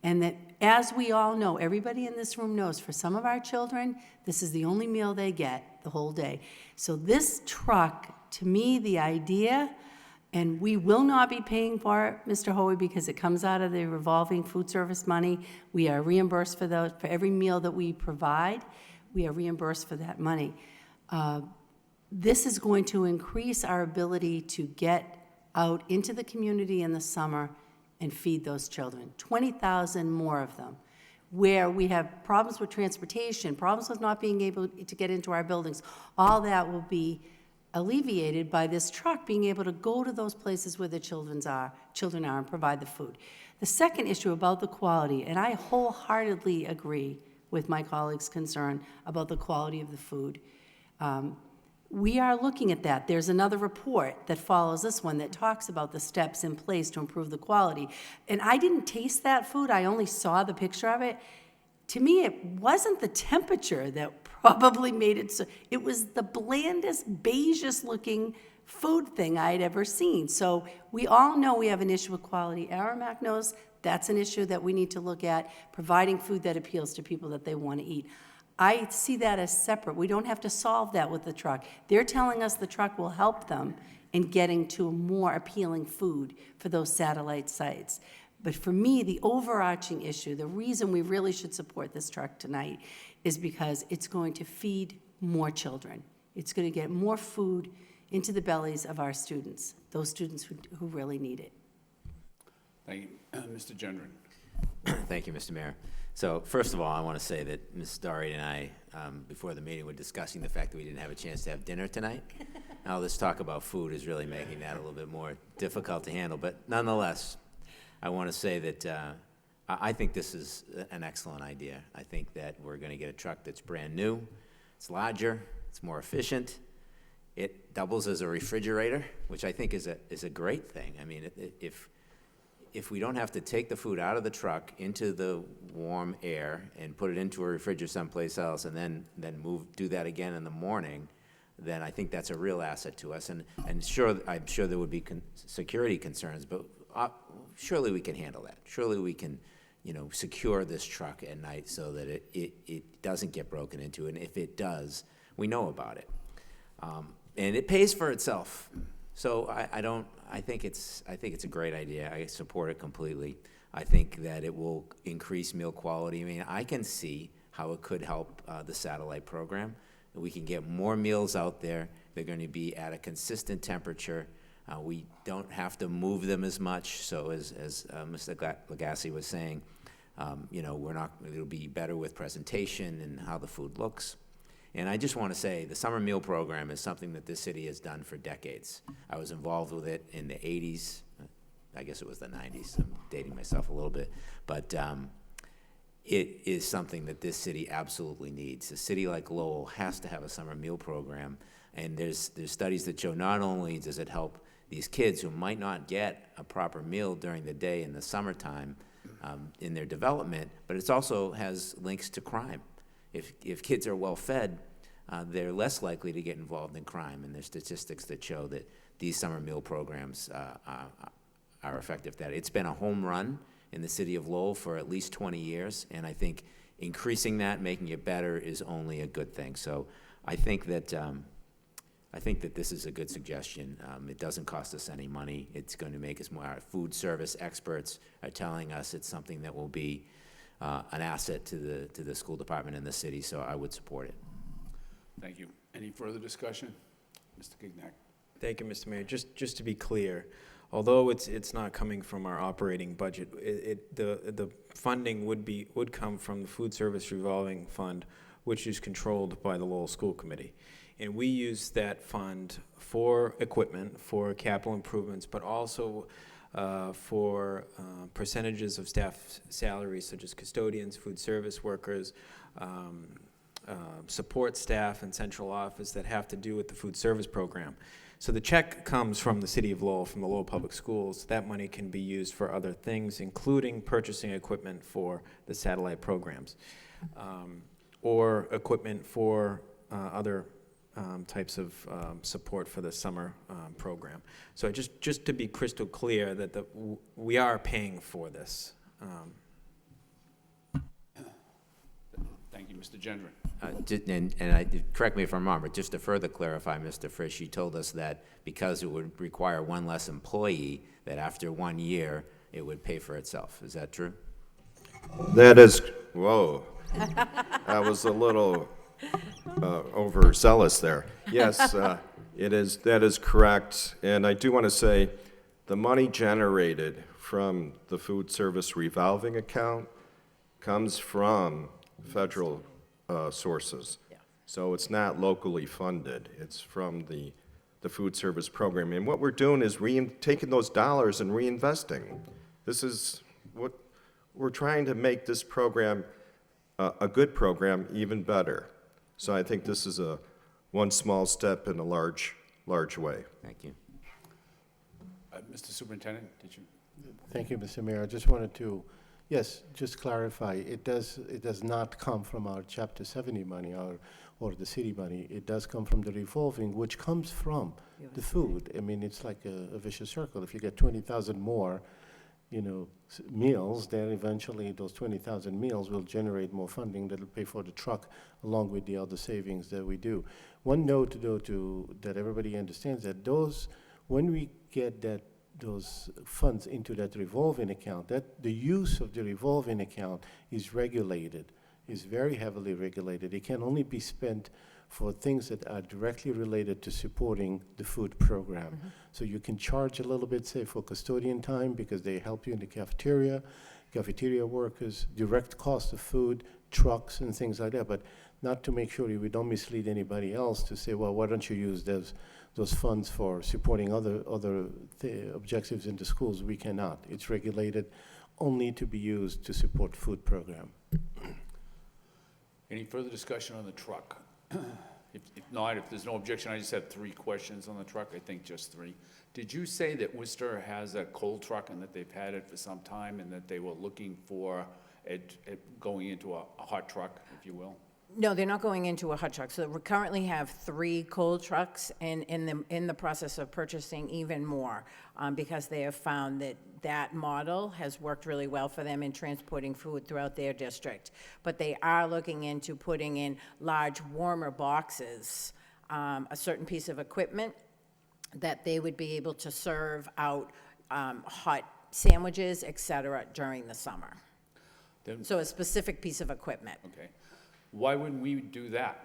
And that, as we all know, everybody in this room knows, for some of our children, this is the only meal they get the whole day. So this truck, to me, the idea, and we will not be paying for it, Mr. Hoey, because it comes out of the revolving food service money. We are reimbursed for those, for every meal that we provide, we are reimbursed for that money. This is going to increase our ability to get out into the community in the summer and feed those children, 20,000 more of them, where we have problems with transportation, problems with not being able to get into our buildings. All that will be alleviated by this truck being able to go to those places where the children are and provide the food. The second issue about the quality, and I wholeheartedly agree with my colleagues' concern about the quality of the food. We are looking at that. There's another report that follows this one that talks about the steps in place to improve the quality. And I didn't taste that food, I only saw the picture of it. To me, it wasn't the temperature that probably made it so, it was the blandest, beigest looking food thing I had ever seen. So we all know we have an issue with quality. Aramac knows that's an issue that we need to look at, providing food that appeals to people that they want to eat. I see that as separate. We don't have to solve that with the truck. They're telling us the truck will help them in getting to a more appealing food for those satellite sites. But for me, the overarching issue, the reason we really should support this truck tonight is because it's going to feed more children. It's going to get more food into the bellies of our students, those students who really need it. Thank you. Mr. Gendron? Thank you, Mr. Mayor. So first of all, I want to say that Ms. Doherty and I, before the meeting, were discussing the fact that we didn't have a chance to have dinner tonight. Now this talk about food is really making that a little bit more difficult to handle. But nonetheless, I want to say that I think this is an excellent idea. I think that we're going to get a truck that's brand new, it's larger, it's more efficient, it doubles as a refrigerator, which I think is a great thing. I mean, if we don't have to take the food out of the truck into the warm air and put it into a refrigerator someplace else and then do that again in the morning, then I think that's a real asset to us. And I'm sure there would be security concerns, but surely we can handle that. Surely we can, secure this truck at night so that it doesn't get broken into. And if it does, we know about it. And it pays for itself. So I think it's a great idea. I support it completely. I think that it will increase meal quality. I mean, I can see how it could help the satellite program. We can get more meals out there. They're going to be at a consistent temperature. We don't have to move them as much. So as Mr. Lagasse was saying, it'll be better with presentation and how the food looks. And I just want to say the summer meal program is something that this city has done for decades. I was involved with it in the 80s, I guess it was the 90s. I'm dating myself a little bit. But it is something that this city absolutely needs. A city like Lowell has to have a summer meal program, and there's studies that show not only does it help these kids who might not get a proper meal during the day in the summertime in their development, but it also has links to crime. If kids are well fed, they're less likely to get involved in crime, and there's statistics that show that these summer meal programs are effective. That it's been a home run in the city of Lowell for at least 20 years, and I think increasing that, making it better, is only a good thing. So I think that this is a good suggestion. It doesn't cost us any money. It's going to make us more. Our food service experts are telling us it's something that will be an asset to the school department in the city, so I would support it. Thank you. Any further discussion? Mr. Gignac? Thank you, Mr. Mayor. Just to be clear, although it's not coming from our operating budget, the funding would come from the food service revolving fund, which is controlled by the Lowell School Committee. And we use that fund for equipment, for capital improvements, but also for percentages of staff salaries, such as custodians, food service workers, support staff and central office that have to do with the food service program. So the check comes from the city of Lowell, from the Lowell Public Schools. That money can be used for other things, including purchasing equipment for the satellite programs, or equipment for other types of support for the summer program. So just to be crystal clear that we are paying for this. Thank you, Mr. Gendron. Correct me if I'm wrong, but just to further clarify, Mr. Frisch, you told us that because it would require one less employee, that after 1 year, it would pay for itself. Is that true? That is, whoa, that was a little overzealous there. Yes, that is correct. And I do want to say the money generated from the food service revolving account comes from federal sources. Yeah. So it's not locally funded. It's from the food service program. And what we're doing is taking those dollars and reinvesting. This is what we're trying to make this program, a good program, even better. So I think this is one small step in a large way. Thank you. Mr. Superintendent, did you? Thank you, Mr. Mayor. I just wanted to, yes, just clarify. It does not come from our Chapter 70 money or the city money. It does come from the revolving, which comes from the food. I mean, it's like a vicious circle. If you get 20,000 more, meals, then eventually those 20,000 meals will generate more funding that will pay for the truck along with the other savings that we do. One note, though, that everybody understands that when we get those funds into that revolving account, that the use of the revolving account is regulated, is very heavily regulated. It can only be spent for things that are directly related to supporting the food program. Mm-hmm. So you can charge a little bit, say, for custodian time because they help you in the cafeteria workers, direct cost of food, trucks and things like that, but not to make sure we don't mislead anybody else to say, well, why don't you use those funds for supporting other objectives in the schools? We cannot. It's regulated only to be used to support food program. Any further discussion on the truck? If not, if there's no objection, I just have 3 questions on the truck. I think just 3. Did you say that Worcester has a coal truck and that they've had it for some time and that they were looking for it going into a hot truck, if you will? No, they're not going into a hot truck. So we currently have 3 coal trucks and in the process of purchasing even more because they have found that model has worked really well for them in transporting food throughout their district. But they are looking into putting in large warmer boxes, a certain piece of equipment that they would be able to serve out hot sandwiches, et cetera, during the summer. So a specific piece of equipment. Okay. Why wouldn't we do that?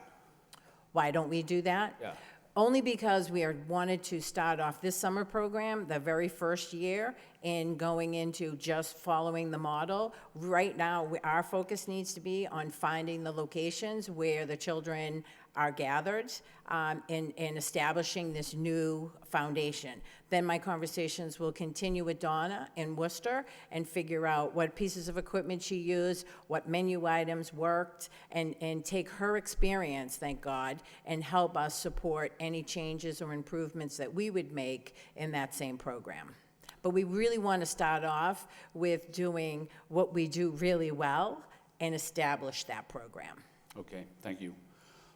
Why don't we do that? Yeah. Only because we wanted to start off this summer program the very first year, in going into just following the model. Right now, our focus needs to be on finding the locations where the children are gathered, and establishing this new foundation. Then my conversations will continue with Donna in Worcester and figure out what pieces of equipment she used, what menu items worked, and take her experience, thank God, and help us support any changes or improvements that we would make in that same program. But we really want to start off with doing what we do really well and establish that program. Okay, thank you.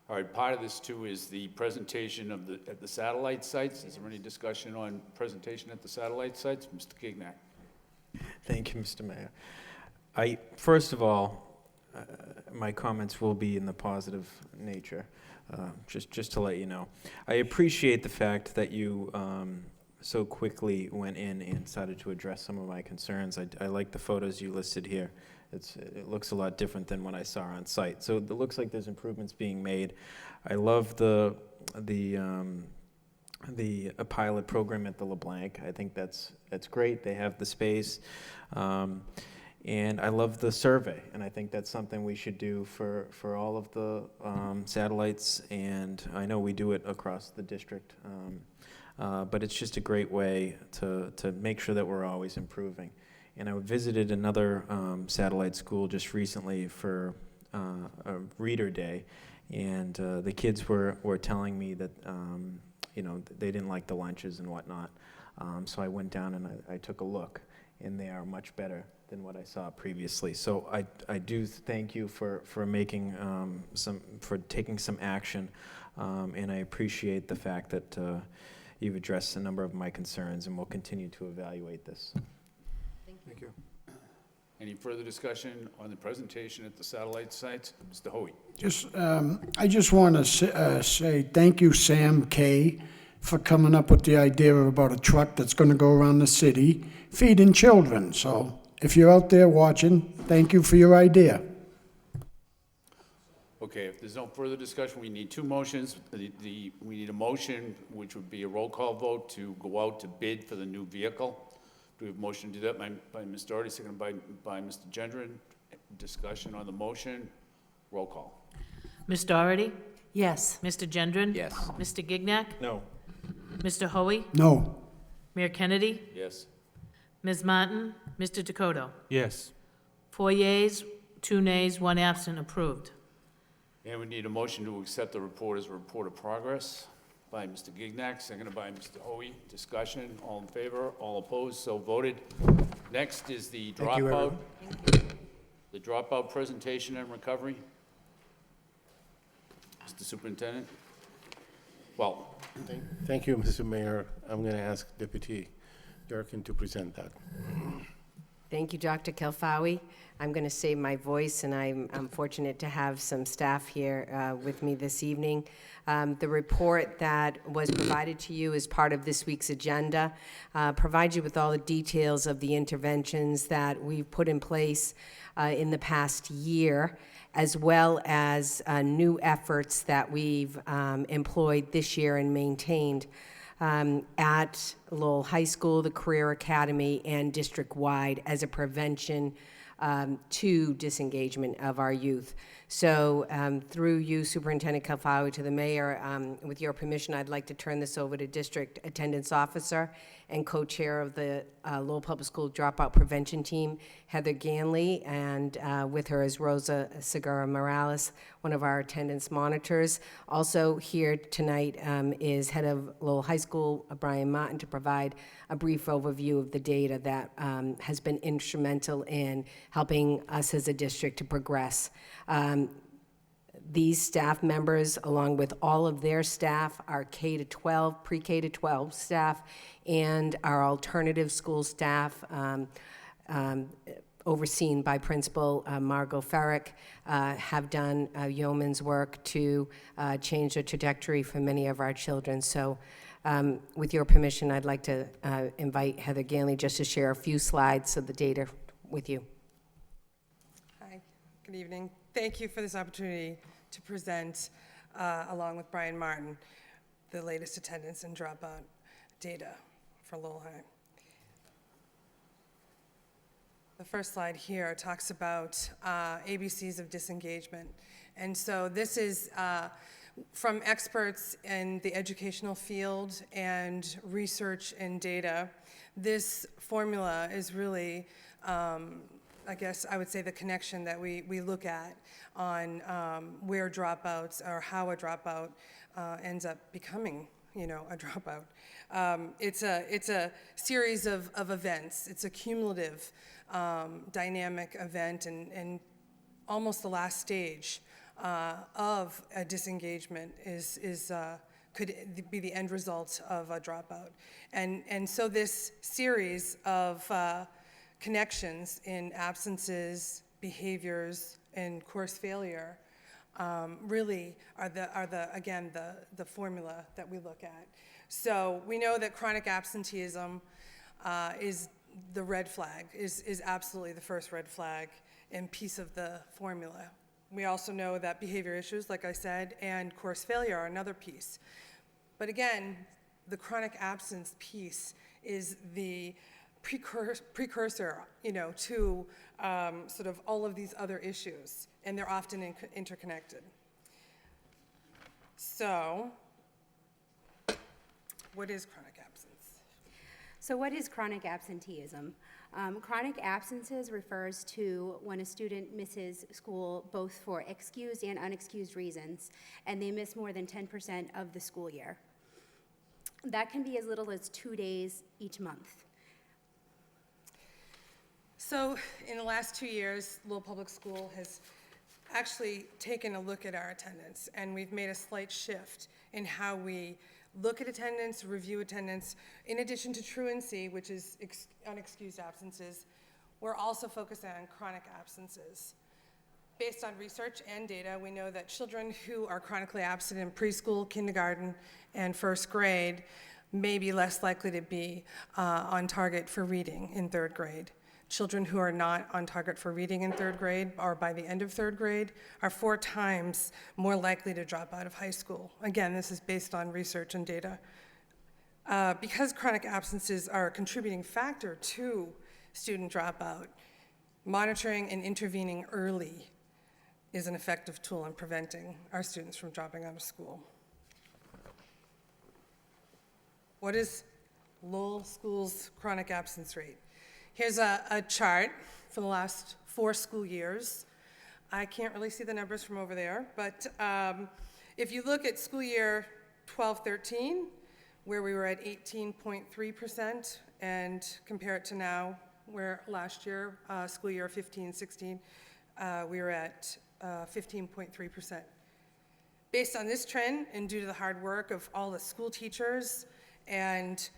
All right, part of this too is the presentation of at the satellite sites. Is there any discussion on presentation at the satellite sites? Mr. Gignac. Thank you, Mr. Mayor. First of all, my comments will be in the positive nature, just to let you know. I appreciate the fact that you so quickly went in and started to address some of my concerns. I like the photos you listed here. It looks a lot different than what I saw on site. So it looks like there's improvements being made. I love the pilot program at the LeBlanc. I think that's great. They have the space. And I love the survey, and I think that's something we should do for all of the satellites, and I know we do it across the district. But it's just a great way to make sure that we're always improving. And I visited another satellite school just recently for a reader day, and the kids were telling me that they didn't like the lunches and whatnot. So I went down and I took a look, and they are much better than what I saw previously. So I do thank you for making for taking some action, and I appreciate the fact that you've addressed a number of my concerns, and we'll continue to evaluate this. Thank you. Any further discussion on the presentation at the satellite sites? Mr. Hoey. I just want to say thank you, Sam Kay, for coming up with the idea about a truck that's going to go around the city feeding children. So if you're out there watching, thank you for your idea. Okay, if there's no further discussion, we need two motions. We need a motion, which would be a roll call vote, to go out to bid for the new vehicle. Do we have a motion to do that by Ms. Doherty, seconded by Mr. Gendron? Discussion on the motion. Roll call. Ms. Doherty? Yes. Mr. Gendron? Yes. Mr. Gignac? No. Mr. Hoey? No. Mayor Kennedy? Yes. Ms. Martin? Mr. Dakota? Yes. 4 yeas, 2 nays, 1 absent, approved. And we need a motion to accept the report as a report of progress by Mr. Gignac, seconded by Mr. Hoey. Discussion, all in favor, all opposed, so voted. Next is the Thank you, dropout. everyone. The dropout presentation and recovery. Mr. Superintendent? Well, Thank you, Mr. Mayor. I'm going to ask Deputy Durkin to present that. Thank you, Dr. Kelfawi. I'm going to save my voice, and I'm fortunate to have some staff here with me this evening. The report that was provided to you as part of this week's agenda provides you with all the details of the interventions that we've put in place in the past year, as well as new efforts that we've employed this year and maintained at Lowell High School, the Career Academy, and district-wide as a prevention to disengagement of our youth. So through you, Superintendent Kalfawi, to the mayor, with your permission, I'd like to turn this over to District Attendance Officer and co-chair of the Lowell Public School Dropout Prevention Team, Heather Ganley, and with her is Rosa Segura Morales, one of our attendance monitors. Also here tonight is head of Lowell High School, Brian Martin, to provide a brief overview of the data that has been instrumental in helping us as a district to progress. These staff members, along with all of their staff, our K-12, pre-K to 12 staff, and our alternative school staff, overseen by Principal Margot Ferrick, have done yeoman's work to change the trajectory for many of our children. So with your permission, I'd like to invite Heather Ganley just to share a few slides of the data with you. Hi, good evening. Thank you for this opportunity to present, along with Brian Martin, the latest attendance and dropout data for Lowell High. the first slide here talks about ABCs of disengagement. And so this is from experts in the educational field and research and data. This formula is really, I guess I would say, the connection that we look at on where dropouts or how a dropout ends up becoming, a dropout. It's a series of events. It's a cumulative dynamic event and almost the last stage of a disengagement could be the end result of a dropout. And so this series of connections in absences, behaviors, and course failure really are the formula that we look at. So we know that chronic absenteeism is the red flag, is absolutely the first red flag and piece of the formula. We also know that behavior issues, like I said, and course failure are another piece. But again, the chronic absence piece is the precursor, to sort of all of these other issues, and they're often interconnected. So, what is chronic absence? So what is chronic absenteeism? Chronic absences refers to when a student misses school both for excused and unexcused reasons, and they miss more than 10% of the school year. That can be as little as 2 days each month. So in the last 2 years, Lowell Public School has actually taken a look at our attendance, and we've made a slight shift in how we look at attendance, review attendance. In addition to truancy, which is unexcused absences, we're also focused on chronic absences. Based on research and data, we know that children who are chronically absent in preschool, kindergarten, and first grade may be less likely to be on target for reading in third grade. Children who are not on target for reading in third grade or by the end of third grade are 4 times more likely to drop out of high school. Again, this is based on research and data. Because chronic absences are a contributing factor to student dropout, monitoring and intervening early is an effective tool in preventing our students from dropping out of school. What is Lowell School's chronic absence rate? Here's a chart for the last 4 school years. I can't really see the numbers from over there, but if you look at school year 12-13, where we were at 18.3%, and compare it to now, where last year, school year 15-16, we were at 15.3%. Based on this trend, and due to the hard work of all the school teachers and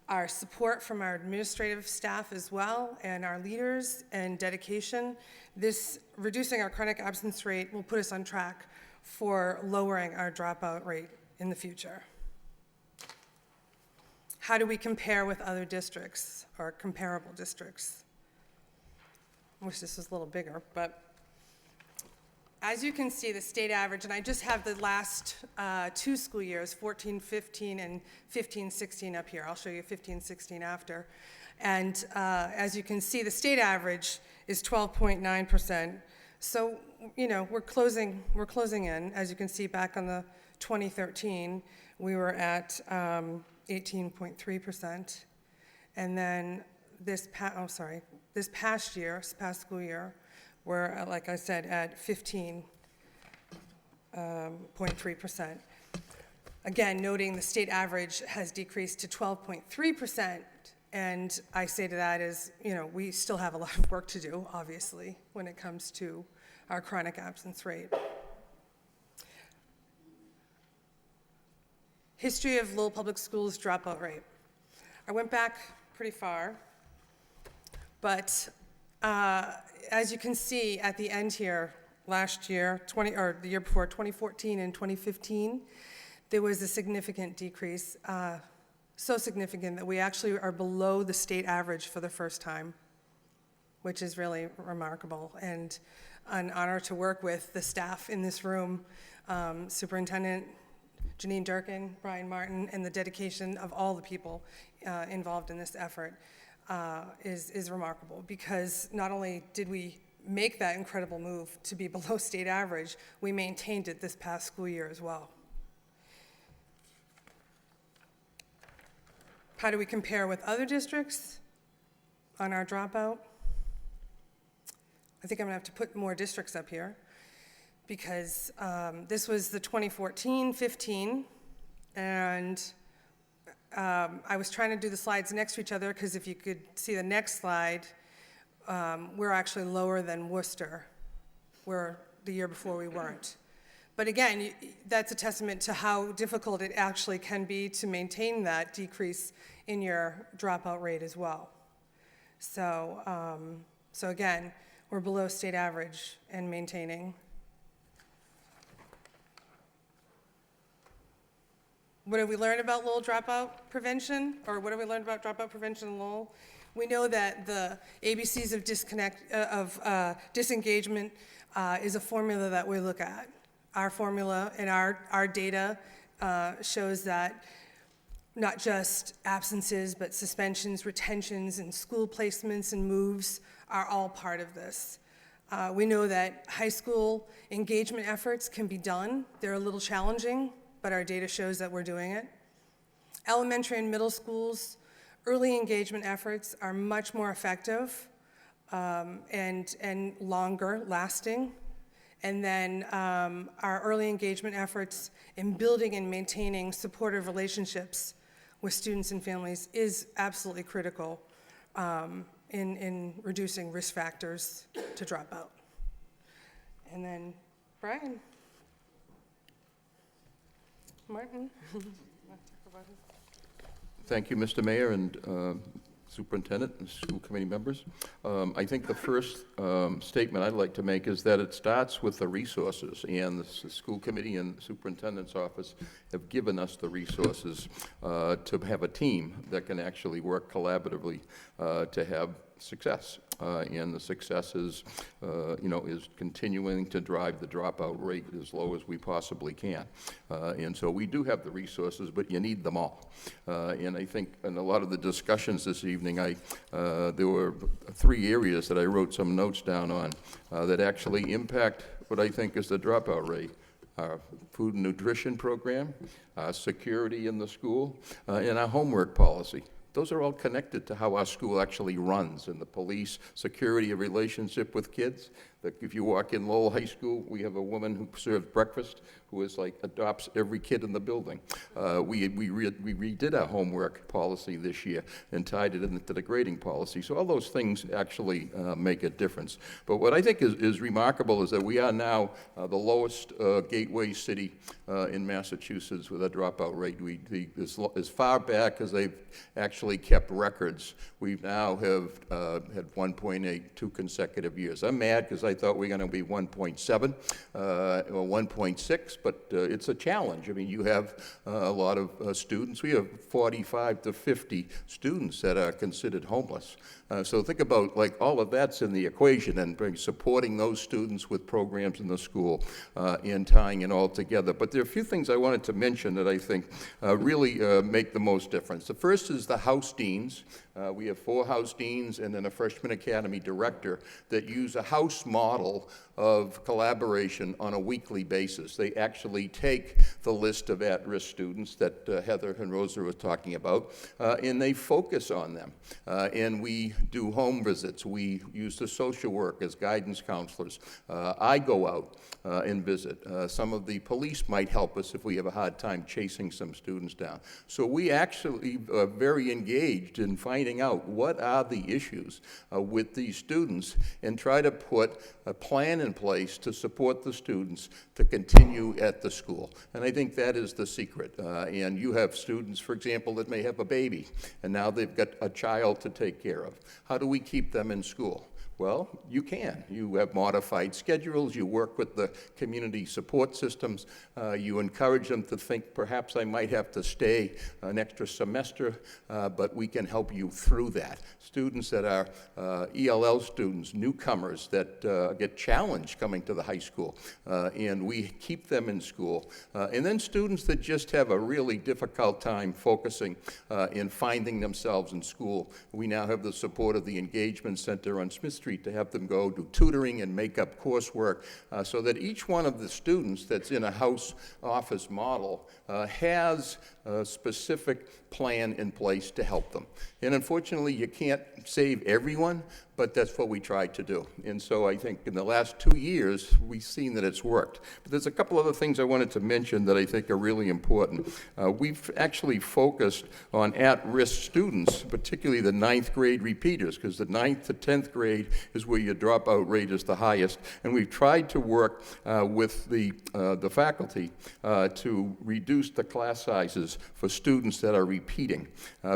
our support from our administrative staff as well, and our leaders and dedication, this reducing our chronic absence rate will put us on track for lowering our dropout rate in the future. How do we compare with other districts or comparable districts? I wish this was a little bigger, but as you can see, the state average, and I just have the last 2 school years, 14-15 and 15-16 up here. I'll show you 15-16 after. And as you can see, the state average is 12.9%. So, we're closing in. As you can see, back on the 2013, we were at 18.3%. And then this past school year, we're, like I said, at 15.3%. Again, noting the state average has decreased to 12.3%, and I say to that is, we still have a lot of work to do, obviously, when it comes to our chronic absence rate. History of Lowell Public Schools dropout rate. I went back pretty far, but as you can see at the end here, last year, the year before, 2014 and 2015, there was a significant decrease, so significant that we actually are below the state average for the first time, which is really remarkable, and an honor to work with the staff in this room, Superintendent Janine Durkin, Brian Martin, and the dedication of all the people involved in this effort. is remarkable, because not only did we make that incredible move to be below state average, we maintained it this past school year as well. How do we compare with other districts on our dropout? I think I'm gonna have to put more districts up here, because this was the 2014-15, and I was trying to do the slides next to each other, because if you could see the next slide, we're actually lower than Worcester, where the year before we weren't. But again, that's a testament to how difficult it actually can be to maintain that decrease in your dropout rate as well. So, so again, we're below state average and maintaining. What have we learned about Lowell dropout prevention? Or what have we learned about dropout prevention in Lowell? We know that the ABCs of disengagement is a formula that we look at. Our formula and our data shows that not just absences, but suspensions, retentions, and school placements and moves are all part of this. We know that high school engagement efforts can be done. They're a little challenging, but our data shows that we're doing it. Elementary and middle schools, early engagement efforts are much more effective and longer lasting. And then our early engagement efforts in building and maintaining supportive relationships with students and families is absolutely critical in reducing risk factors to drop out. And then, Brian. Martin. Thank you, Mr. Mayor and Superintendent and school committee members. I think the first statement I'd like to make is that it starts with the resources, and the school committee and the superintendent's office have given us the resources to have a team that can actually work collaboratively to have success. And the success is, is continuing to drive the dropout rate as low as we possibly can. And so we do have the resources, but you need them all. And I think in a lot of the discussions this evening, there were 3 areas that I wrote some notes down on that actually impact what I think is the dropout rate. Our food and nutrition program, security in the school, and our homework policy. Those are all connected to how our school actually runs, and the police, security, a relationship with kids. If you walk in Lowell High School, we have a woman who serves breakfast who is adopts every kid in the building. We redid our homework policy this year and tied it into the grading policy. So all those things actually make a difference. But what I think is remarkable is that we are now the lowest gateway city in Massachusetts with a dropout rate. As far back as they've actually kept records, we now have had 1.8 2 consecutive years. I'm mad because I thought we were going to be 1.7 or 1.6, but it's a challenge. I mean, you have a lot of students. We have 45 to 50 students that are considered homeless. So think about all of that's in the equation, and supporting those students with programs in the school and tying it all together. But there are a few things I wanted to mention that I think really make the most difference. The first is the house deans. We have 4 house deans and then a freshman academy director that use a house model of collaboration on a weekly basis. They actually take the list of at-risk students that Heather and Rosa were talking about, and they focus on them. And we do home visits. We use the social work as guidance counselors. I go out and visit. Some of the police might help us if we have a hard time chasing some students down. So we actually are very engaged in finding out what are the issues with these students and try to put a plan in place to support the students to continue at the school. And I think that is the secret. And you have students, for example, that may have a baby, and now they've got a child to take care of. How do we keep them in school? Well, you can. You have modified schedules, you work with the community support systems, you encourage them to think, perhaps I might have to stay an extra semester, but we can help you through that. Students that are ELL students, newcomers that get challenged coming to the high school, and we keep them in school. And then students that just have a really difficult time focusing in finding themselves in school. We now have the support of the Engagement Center on Smith Street to have them go do tutoring and make up coursework so that each one of the students that's in a house office model has a specific plan in place to help them. And unfortunately, you can't save everyone, but that's what we tried to do. And so I think in the last 2 years, we've seen that it's worked. But there's a couple other things I wanted to mention that I think are really important. We've actually focused on at-risk students, particularly the 9th grade repeaters, because the 9th to 10th grade is where your dropout rate is the highest. And we've tried to work with the faculty to reduce the class sizes for students that are repeating,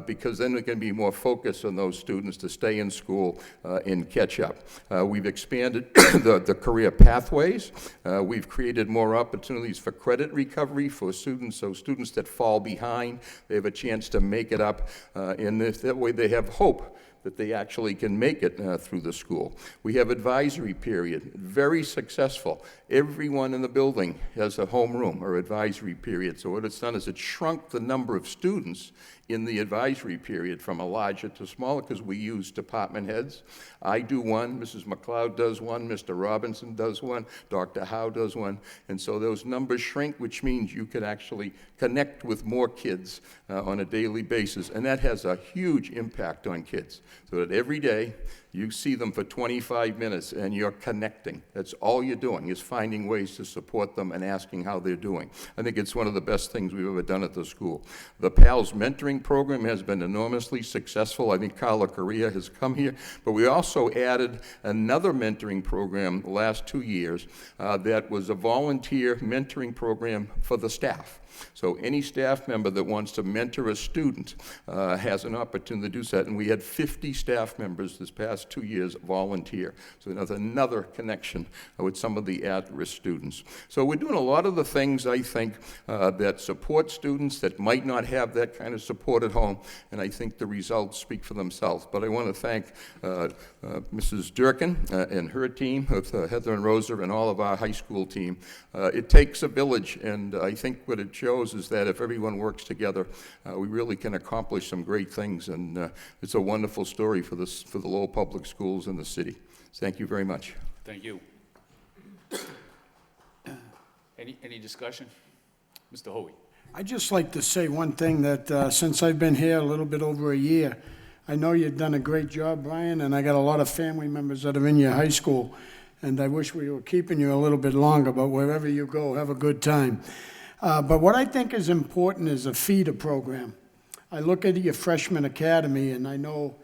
because then we can be more focused on those students to stay in school and catch up. We've expanded the career pathways. We've created more opportunities for credit recovery for students, so students that fall behind, they have a chance to make it up, and that way they have hope that they actually can make it through the school. We have advisory period, very successful. Everyone in the building has a homeroom or advisory period. So what it's done is it shrunk the number of students in the advisory period from a larger to smaller because we use department heads. I do one, Mrs. McLeod does one, Mr. Robinson does one, Dr. Howe does one. And so those numbers shrink, which means you can actually connect with more kids on a daily basis. And that has a huge impact on kids. So that every day you see them for 25 minutes and you're connecting. That's all you're doing is finding ways to support them and asking how they're doing. I think it's one of the best things we've ever done at the school. The PALS mentoring program has been enormously successful. I think Carla Correa has come here, but we also added another mentoring program the last 2 years that was a volunteer mentoring program for the staff. So any staff member that wants to mentor a student has an opportunity to do that. And we had 50 staff members this past 2 years volunteer. So there's another connection with some of the at-risk students. So we're doing a lot of the things, I think, that support students that might not have that kind of support at home. And I think the results speak for themselves. But I want to thank Mrs. Durkin and her team, with Heather and Rosa and all of our high school team. It takes a village, and I think what it shows is that if everyone works together, we really can accomplish some great things, and it's a wonderful story for the Lowell Public Schools in the city. Thank you very much. Thank you. Any discussion? Mr. Hoey. I'd just like to say one thing, that since I've been here a little bit over a year, I know you've done a great job, Brian, and I got a lot of family members that are in your high school, and I wish we were keeping you a little bit longer, but wherever you go, have a good time. But what I think is important is a feeder program. I look at your freshman academy, and I know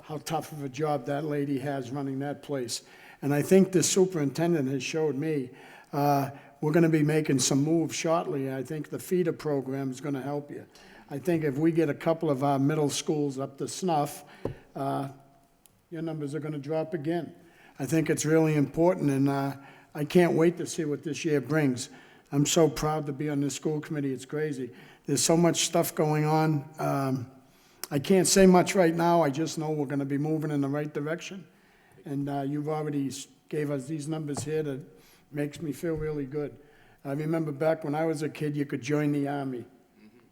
how tough of a job that lady has running that place. And I think the superintendent has showed me we're going to be making some moves shortly. I think the feeder program is going to help you. I think if we get a couple of our middle schools up to snuff, your numbers are going to drop again. I think it's really important, and I can't wait to see what this year brings. I'm so proud to be on this school committee. It's crazy. There's so much stuff going on. I can't say much right now. I just know we're going to be moving in the right direction. And you've already gave us these numbers here that makes me feel really good. I remember back when I was a kid, you could join the Army.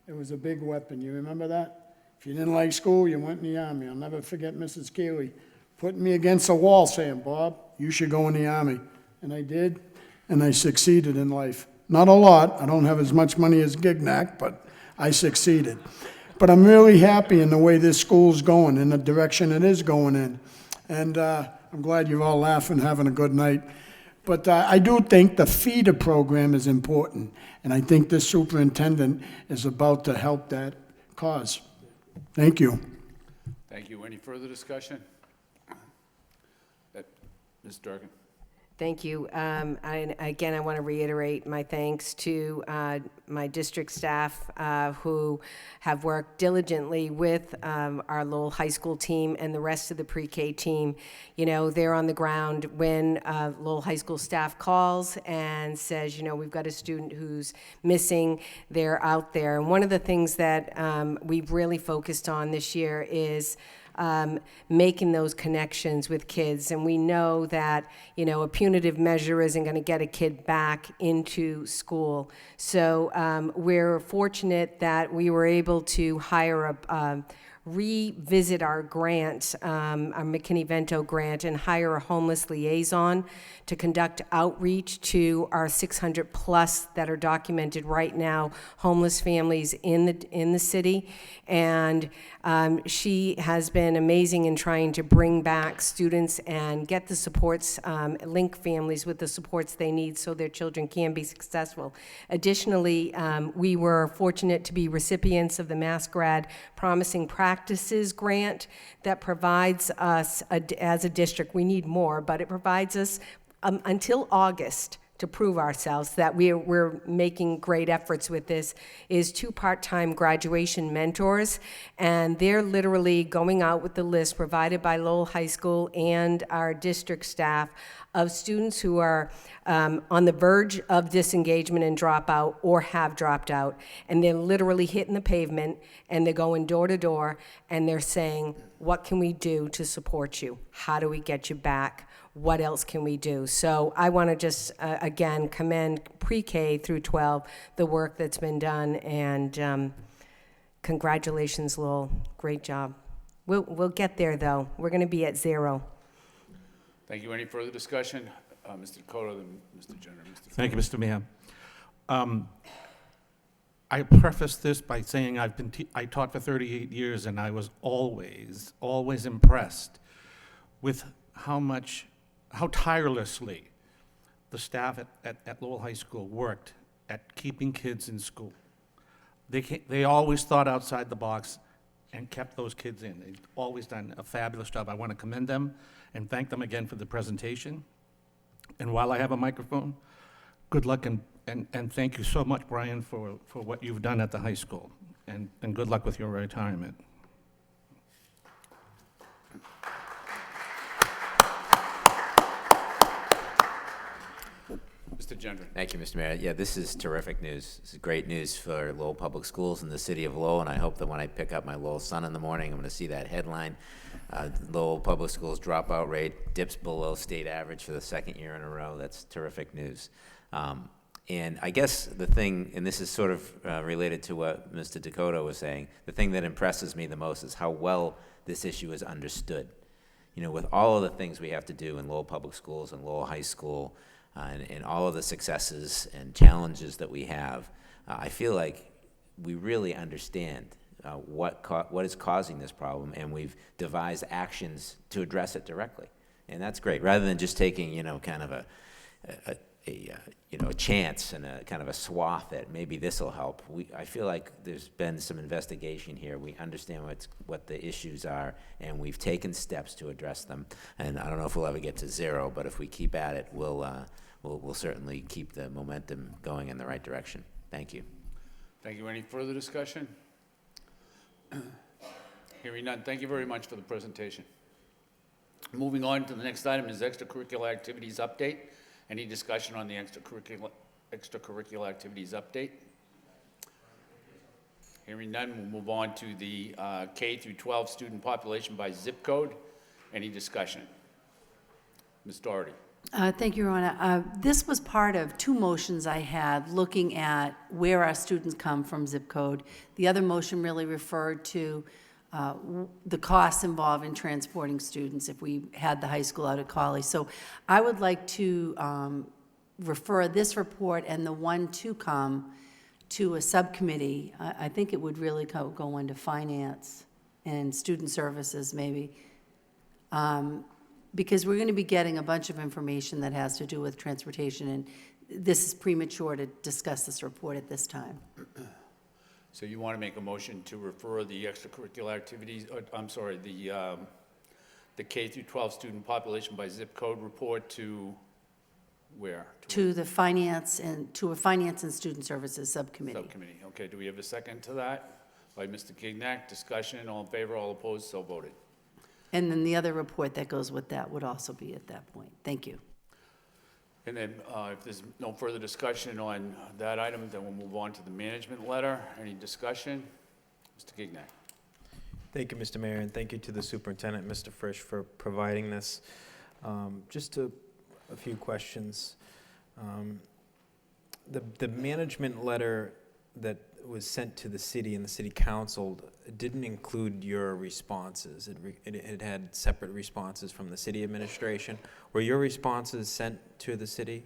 It was a big weapon. You remember that? If you didn't like school, you went in the Army. I'll never forget Mrs. Keeley putting me against a wall saying, "Bob, you should go in the Army." And I did, and I succeeded in life. Not a lot. I don't have as much money as Gignac, but I succeeded. But I'm really happy in the way this school's going, in the direction it is going in. And I'm glad you're all laughing, having a good night. But I do think the feeder program is important, and I think this superintendent is about to help that cause. Thank you. Thank you. Any further discussion? Ms. Durkin. Thank you. Again, I want to reiterate my thanks to my district staff who have worked diligently with our Lowell High School team and the rest of the pre-K team. You know, they're on the ground when Lowell High School staff calls and says, you know, we've got a student who's missing. They're out there. And one of the things that we've really focused on this year is making those connections with kids. And we know that, you know, a punitive measure isn't going to get a kid back into school. So we're fortunate that we were able to hire revisit our grant, our McKinney-Vento grant, and hire a homeless liaison to conduct outreach to our 600 plus that are documented right now, homeless families in the city. And she has been amazing in trying to bring back students and get the supports, link families with the supports they need so their children can be successful. Additionally, we were fortunate to be recipients of the MassGrad Promising Practices grant that provides us, as a district, we need more, but it provides us until August to prove ourselves that we're making great efforts with this, is 2 part-time graduation mentors, and they're literally going out with the list provided by Lowell High School and our district staff of students who are on the verge of disengagement and dropout or have dropped out, and they're literally hitting the pavement and they're going door to door and they're saying, what can we do to support you? How do we get you back? What else can we do? So I want to just, again, commend pre-K through 12, the work that's been done, and congratulations, Lowell. Great job. We'll get there, though. We're going to be at 0. Thank you. Any further discussion? Mr. Dakota, then Mr. Jenner. Thank you, Mr. Mayor. I preface this by saying I taught for 38 years, and I was always impressed with how tirelessly the staff at Lowell High School worked at keeping kids in school. They always thought outside the box and kept those kids in. They've always done a fabulous job. I want to commend them and thank them again for the presentation. And while I have a microphone, good luck and thank you so much, Brian, for what you've done at the high school. And good luck with your retirement. Mr. Gendron. Thank you, Mr. Mayor. Yeah, this is terrific news. This is great news for Lowell Public Schools in the city of Lowell, and I hope that when I pick up my Lowell son in the morning, I'm going to see that headline, Lowell Public Schools dropout rate dips below state average for the 2nd year in a row. That's terrific news. And I guess the thing, and this is sort of related to what Mr. Dakota was saying, the thing that impresses me the most is how well this issue is understood. You know, with all of the things we have to do in Lowell Public Schools and Lowell High School, and all of the successes and challenges that we have, I feel like we really understand what is causing this problem, and we've devised actions to address it directly. And that's great, rather than just taking, you know, kind of a chance and a kind of a swath that maybe this will help. I feel like there's been some investigation here. We understand what the issues are, and we've taken steps to address them. And I don't know if we'll ever get to 0, but if we keep at it, we'll certainly keep the momentum going in the right direction. Thank you. Thank you. Any further discussion? Hearing none. Thank you very much for the presentation. Moving on to the next item is extracurricular activities update. Any discussion on the extracurricular activities update? Hearing none, we'll move on to the K through 12 student population by zip code. Any discussion? Ms. Doherty. Thank you, Your Honor. This was part of 2 motions I had looking at where our students come from zip code. The other motion really referred to the costs involved in transporting students if we had the high school out at Collie. So I would like to refer this report and the one to come to a subcommittee. I think it would really go into finance and student services maybe, because we're going to be getting a bunch of information that has to do with transportation, and this is premature to discuss this report at this time. So you want to make a motion to refer the extracurricular activities, the K through 12 student population by zip code report to Where? To the finance and, to a finance and student services subcommittee. Subcommittee. Okay, do we have a second to that? By Mr. Gignac. Discussion, all in favor, all opposed, so voted. And then the other report that goes with that would also be at that point. Thank you. And then, if there's no further discussion on that item, then we'll move on to the management letter. Any discussion? Mr. Gignac. Thank you, Mr. Mayor, and thank you to the superintendent, Mr. Frisch, for providing this. Just a few questions. The management letter that was sent to the city and the city council didn't include your responses. It had separate responses from the city administration. Were your responses sent to the city?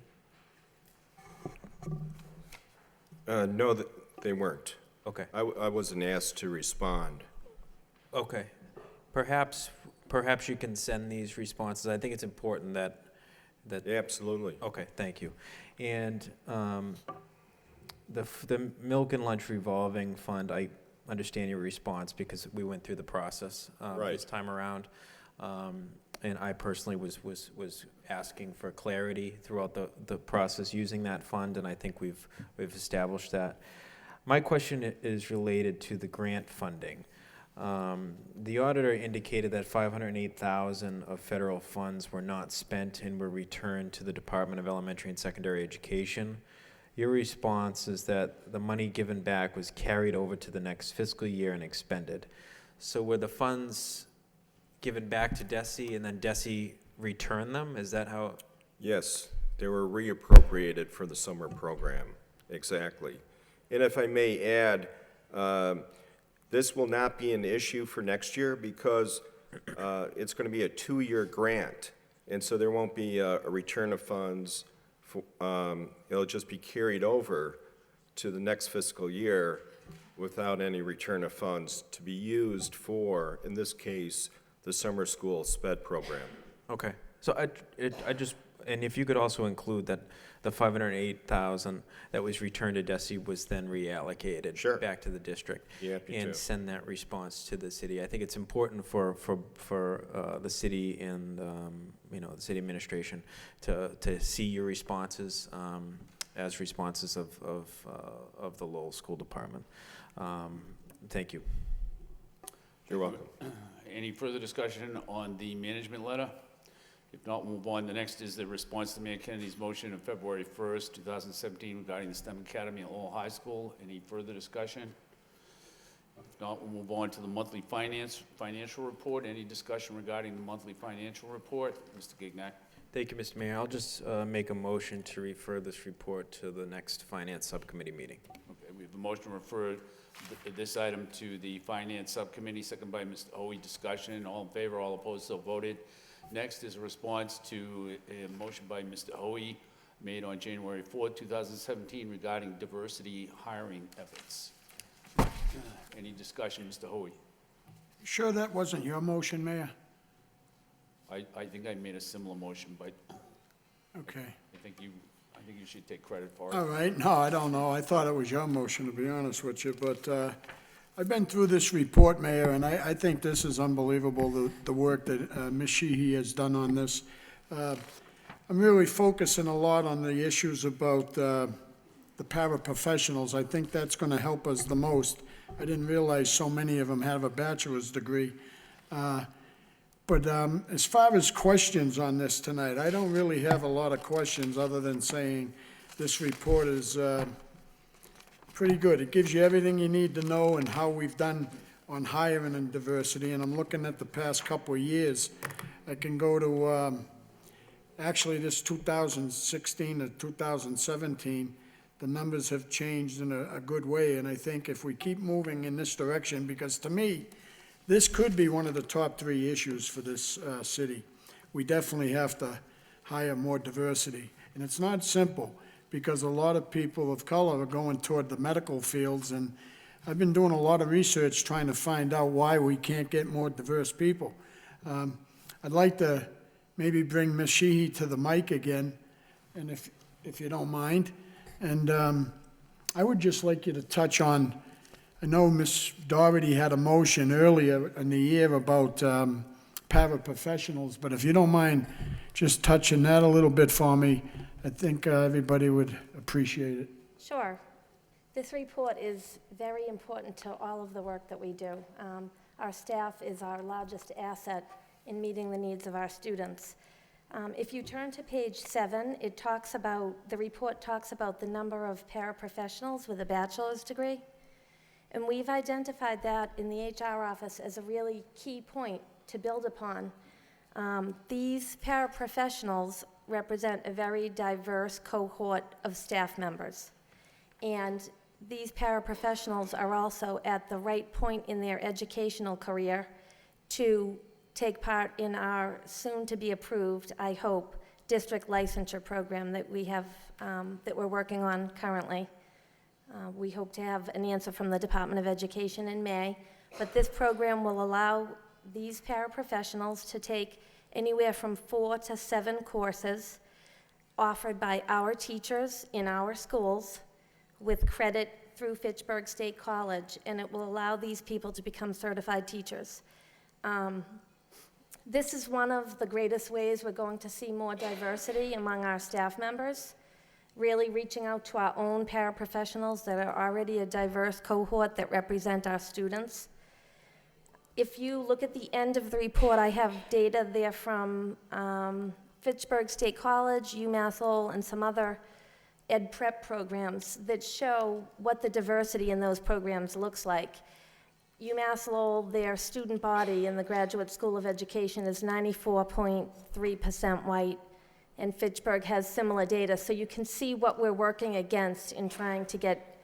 No, they weren't. Okay. I wasn't asked to respond. Okay. Perhaps you can send these responses. I think it's important that. Absolutely. Okay, thank you. And the milk and lunch revolving fund, I understand your response because we went through the process this time around. And I personally was asking for clarity throughout the process using that fund, and I think we've established that. My question is related to the grant funding. The auditor indicated that $508,000 of federal funds were not spent and were returned to the Department of Elementary and Secondary Education. Your response is that the money given back was carried over to the next fiscal year and expended. So were the funds given back to DESE and then DESE returned them? Is that how? Yes, they were reappropriated for the summer program, exactly. And if I may add, this will not be an issue for next year because it's going to be a 2-year grant, and so there won't be a return of funds. It'll just be carried over to the next fiscal year without any return of funds to be used for, in this case, the summer school SPED program. Okay. So I just, and if you could also include that the $508,000 that was returned to DESE was then reallocated back to the district, and send that response to the city. I think it's important for the city and the city administration to see your responses as responses of the Lowell School Department. Thank you. You're welcome. Any further discussion on the management letter? If not, we'll move on. The next is the response to Mayor Kennedy's motion of February 1st, 2017 regarding the STEM Academy at Lowell High School. Any further discussion? If not, we'll move on to the monthly financial report. Any discussion regarding the monthly financial report? Mr. Gignac. Thank you, Mr. Mayor. I'll just make a motion to refer this report to the next Finance Subcommittee meeting. Okay, we have a motion to refer this item to the Finance Subcommittee, second by Mr. Hoey. Discussion, all in favor, all opposed, so voted. Next is a response to a motion by Mr. Hoey made on January 4th, 2017 regarding diversity hiring efforts. Any discussion, Mr. Hoey? Sure that wasn't your motion, Mayor? I think I made a similar motion, but Okay. I think you should take credit for it. All right, no, I don't know. I thought it was your motion, to be honest with you, but I've been through this report, Mayor, and I think this is unbelievable, the work that Ms. Sheehy has done on this. I'm really focusing a lot on the issues about the paraprofessionals. I think that's going to help us the most. I didn't realize so many of them have a bachelor's degree. But as far as questions on this tonight, I don't really have a lot of questions other than saying this report is pretty good. It gives you everything you need to know and how we've done on hiring and diversity. And I'm looking at the past couple of years. I can go to, actually this 2016 to 2017, the numbers have changed in a good way. And I think if we keep moving in this direction, because to me, this could be one of the top 3 issues for this city. We definitely have to hire more diversity. And it's not simple, because a lot of people of color are going toward the medical fields, and I've been doing a lot of research trying to find out why we can't get more diverse people. I'd like to maybe bring Ms. Sheehy to the mic again, and if you don't mind. And I would just like you to touch on, I know Ms. Doherty had a motion earlier in the year about paraprofessionals, but if you don't mind just touching that a little bit for me, I think everybody would appreciate it. Sure. This report is very important to all of the work that we do. Our staff is our largest asset in meeting the needs of our students. If you turn to page 7, the report talks about the number of paraprofessionals with a bachelor's degree. And we've identified that in the HR office as a really key point to build upon. These paraprofessionals represent a very diverse cohort of staff members. And these paraprofessionals are also at the right point in their educational career to take part in our soon-to-be-approved, I hope, district licensure program that we have, that we're working on currently. We hope to have an answer from the Department of Education in May, but this program will allow these paraprofessionals to take anywhere from 4 to 7 courses offered by our teachers in our schools with credit through Fitchburg State College, and it will allow these people to become certified teachers. This is one of the greatest ways we're going to see more diversity among our staff members, really reaching out to our own paraprofessionals that are already a diverse cohort that represent our students. If you look at the end of the report, I have data there from Fitchburg State College, UMass Lowell, and some other ed prep programs that show what the diversity in those programs looks like. UMass Lowell, their student body in the Graduate School of Education is 94.3% white, and Fitchburg has similar data. So you can see what we're working against in trying to get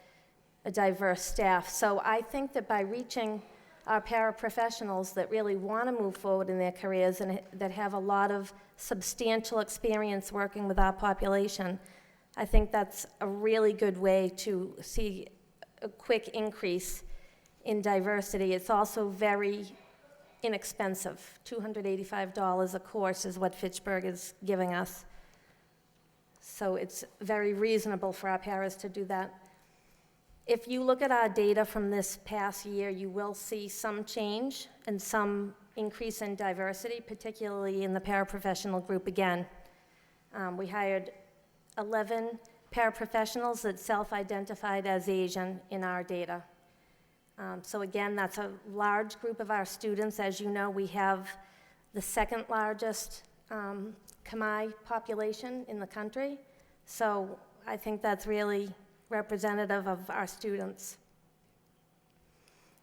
a diverse staff. So I think that by reaching our paraprofessionals that really want to move forward in their careers and that have a lot of substantial experience working with our population, I think that's a really good way to see a quick increase in diversity. It's also very inexpensive. $285 a course is what Fitchburg is giving us. So it's very reasonable for our paras to do that. If you look at our data from this past year, you will see some change and some increase in diversity, particularly in the paraprofessional group again. We hired 11 paraprofessionals that self-identified as Asian in our data. So again, that's a large group of our students. As you know, we have the second largest Khmer population in the country. So I think that's really representative of our students.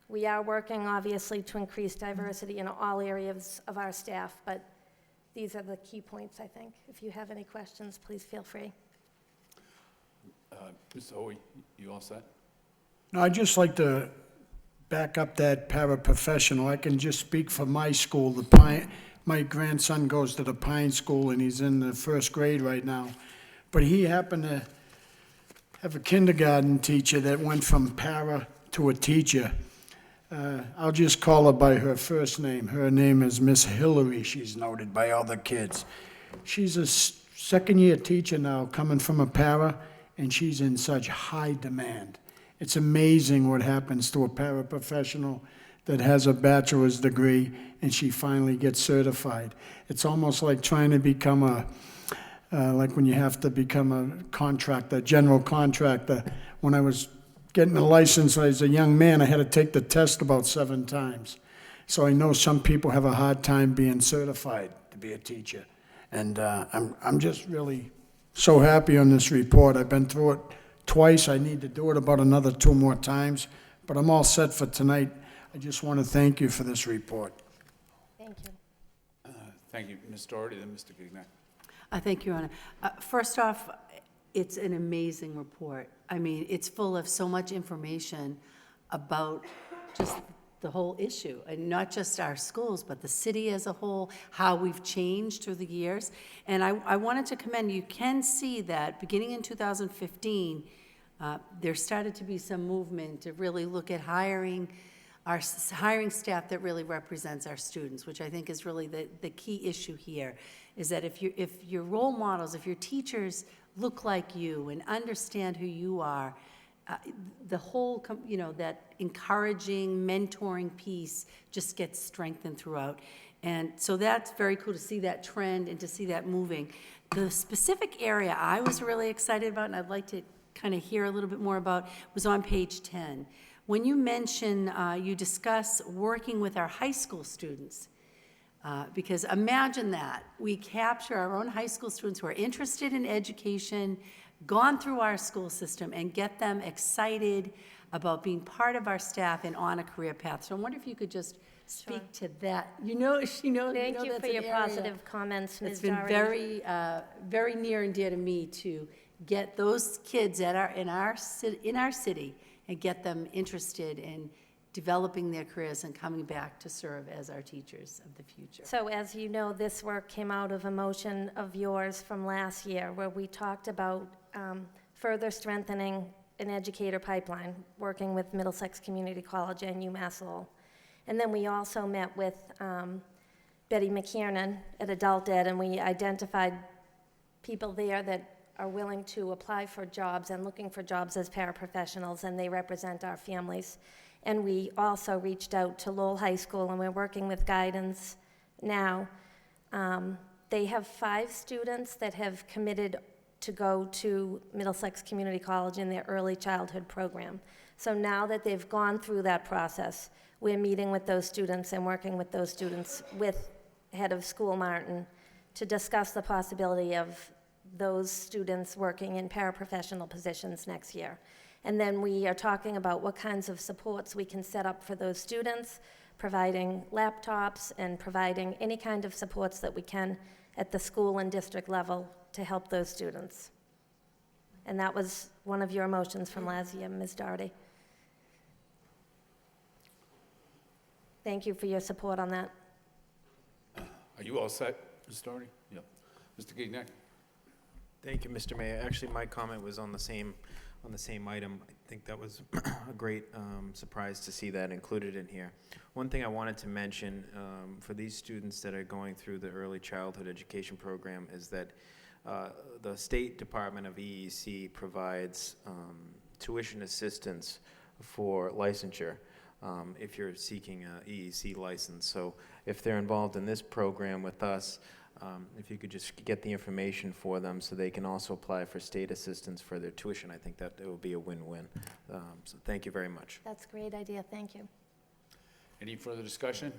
We are working, obviously, to increase diversity in all areas of our staff, but these are the key points, I think. If you have any questions, please feel free. Mr. Hoey, you all set? No, I'd just like to back up that paraprofessional. I can just speak for my school, the Pine. My grandson goes to the Pine School, and he's in the 1st grade right now. But he happened to have a kindergarten teacher that went from para to a teacher. I'll just call her by her first name. Her name is Miss Hillary, she's noted by all the kids. She's a 2nd-year teacher now, coming from a para, and she's in such high demand. It's amazing what happens to a paraprofessional that has a bachelor's degree and she finally gets certified. It's almost like trying to become like when you have to become a contractor, general contractor. When I was getting a license as a young man, I had to take the test about 7 times. So I know some people have a hard time being certified to be a teacher. And I'm just really so happy on this report. I've been through it twice. I need to do it about another 2 more times, but I'm all set for tonight. I just want to thank you for this report. Thank you. Thank you, Ms. Doherty, then Mr. Gignac. Thank you, Your Honor. First off, it's an amazing report. I mean, it's full of so much information about just the whole issue, and not just our schools, but the city as a whole, how we've changed through the years. And I wanted to commend, you can see that beginning in 2015, there started to be some movement to really look at hiring staff that really represents our students, which I think is really the key issue here, is that if your role models, if your teachers look like you and understand who you are, the whole, that encouraging, mentoring piece just gets strengthened throughout. And so that's very cool to see that trend and to see that moving. The specific area I was really excited about, and I'd like to kind of hear a little bit more about, was on page 10. When you mention, you discuss working with our high school students, because imagine that, we capture our own high school students who are interested in education, gone through our school system, and get them excited about being part of our staff and on a career path. So I wonder if you could just speak to that. You know, Thank you that's for an your area positive comments, Ms. It's been Doherty. very near and dear to me to get those kids in our city and get them interested in developing their careers and coming back to serve as our teachers of the future. So as you know, this work came out of a motion of yours from last year where we talked about further strengthening an educator pipeline, working with Middlesex Community College and UMass Lowell. And then we also met with Betty McKiernan at Adult Ed, and we identified people there that are willing to apply for jobs and looking for jobs as paraprofessionals, and they represent our families. And we also reached out to Lowell High School, and we're working with guidance now. They have 5 students that have committed to go to Middlesex Community College in their early childhood program. So now that they've gone through that process, we're meeting with those students and working with those students with head of school Martin to discuss the possibility of those students working in paraprofessional positions next year. And then we are talking about what kinds of supports we can set up for those students, providing laptops and providing any kind of supports that we can at the school and district level to help those students. And that was one of your motions from last year, Ms. Doherty. Thank you for your support on that. Are you all set, Ms. Doherty? Yeah. Mr. Gignac? Thank you, Mr. Mayor. Actually, my comment was on the same item. I think that was a great surprise to see that included in here. One thing I wanted to mention for these students that are going through the early childhood education program is that the State Department of EEC provides tuition assistance for licensure if you're seeking an EEC license. So if they're involved in this program with us, if you could just get the information for them so they can also apply for state assistance for their tuition, I think that it will be a win-win. So thank you very much. That's a great idea. Thank you. Any further discussion?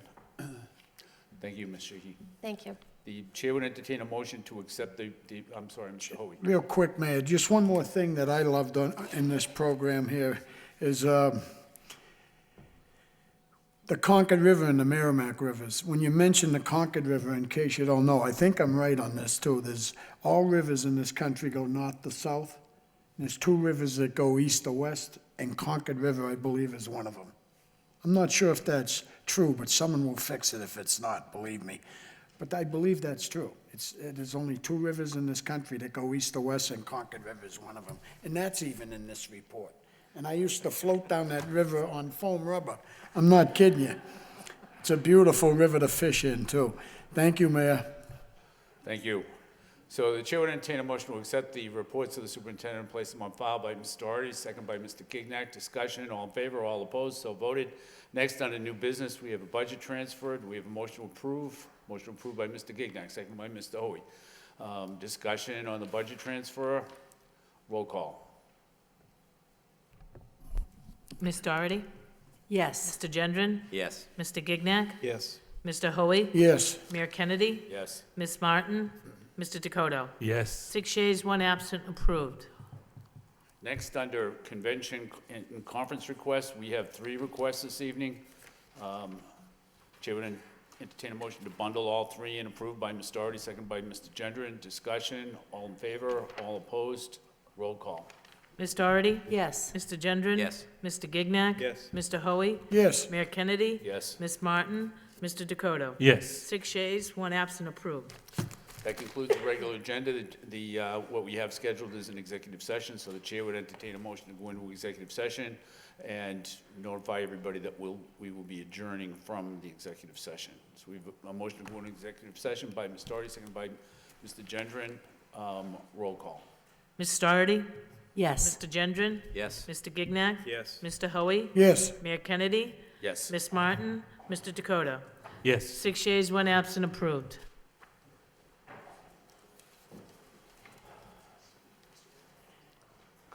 Thank you, Ms. Shiki. Thank you. The chair would entertain a motion to accept I'm sorry, Mr. Hoey. Real quick, Mayor, just one more thing that I loved in this program here is the Concord River and the Merrimack Rivers. When you mention the Concord River, in case you don't know, I think I'm right on this too. All rivers in this country go north to south. There's 2 rivers that go east to west, and Concord River, I believe, is one of them. I'm not sure if that's true, but someone will fix it if it's not, believe me. But I believe that's true. There's only 2 rivers in this country that go east to west, and Concord River is one of them. And that's even in this report. And I used to float down that river on foam rubber. I'm not kidding you. It's a beautiful river to fish in, too. Thank you, Mayor. Thank you. So the chair would entertain a motion to accept the reports of the superintendent and place them on file by Ms. Doherty, second by Mr. Gignac. Discussion, all in favor, all opposed, so voted. Next, under new business, we have a budget transfer. Do we have a motion to approve? Motion approved by Mr. Gignac, second by Mr. Hoey. Discussion on the budget transfer. Roll call. Ms. Doherty? Yes. Mr. Gendron? Yes. Mr. Gignac? Yes. Mr. Hoey? Yes. Mayor Kennedy? Yes. Ms. Martin? Mr. Dakota? Yes. 6 yeas, 1 absent, approved. Next, under convention and conference requests, we have 3 requests this evening. Chair would entertain a motion to bundle all 3 and approve by Ms. Doherty, second by Mr. Gendron. Discussion, all in favor, all opposed, roll call. Ms. Doherty? Yes. Mr. Gendron? Yes. Mr. Gignac? Yes. Mr. Hoey? Yes. Mayor Kennedy? Yes. Ms. Martin? Mr. Dakota? Yes. 6 yeas, 1 absent, approved. That concludes the regular agenda. What we have scheduled is an executive session, so the chair would entertain a motion to go into executive session and notify everybody that we will be adjourning from the executive session. So we have a motion to go into executive session by Ms. Doherty, second by Mr. Gendron. Roll call. Ms. Doherty? Yes. Mr. Gendron? Yes. Mr. Gignac? Yes. Mr. Hoey? Yes. Mayor Kennedy? Yes. Ms. Martin? Mr. Dakota? Yes. 6 yeas, 1 absent, approved.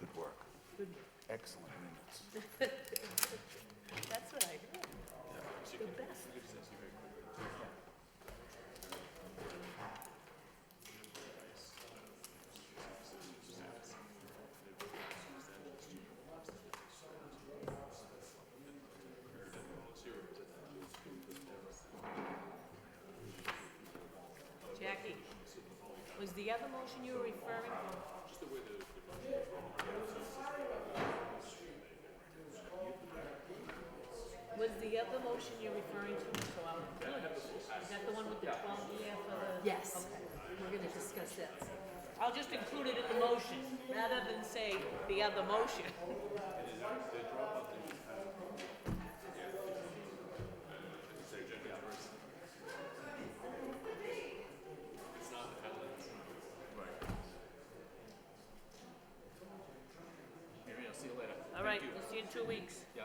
Good work. Excellent minutes. That's what I heard. The best. Jackie, was the other motion you were referring to? Was the other motion you're referring to, so I'll, is that the one with the 12-year for the? Yes, we're going to discuss that. I'll just include it in the motion, rather than say the other motion. Mary, I'll see you later. All right, we'll see you in 2 weeks. Yeah.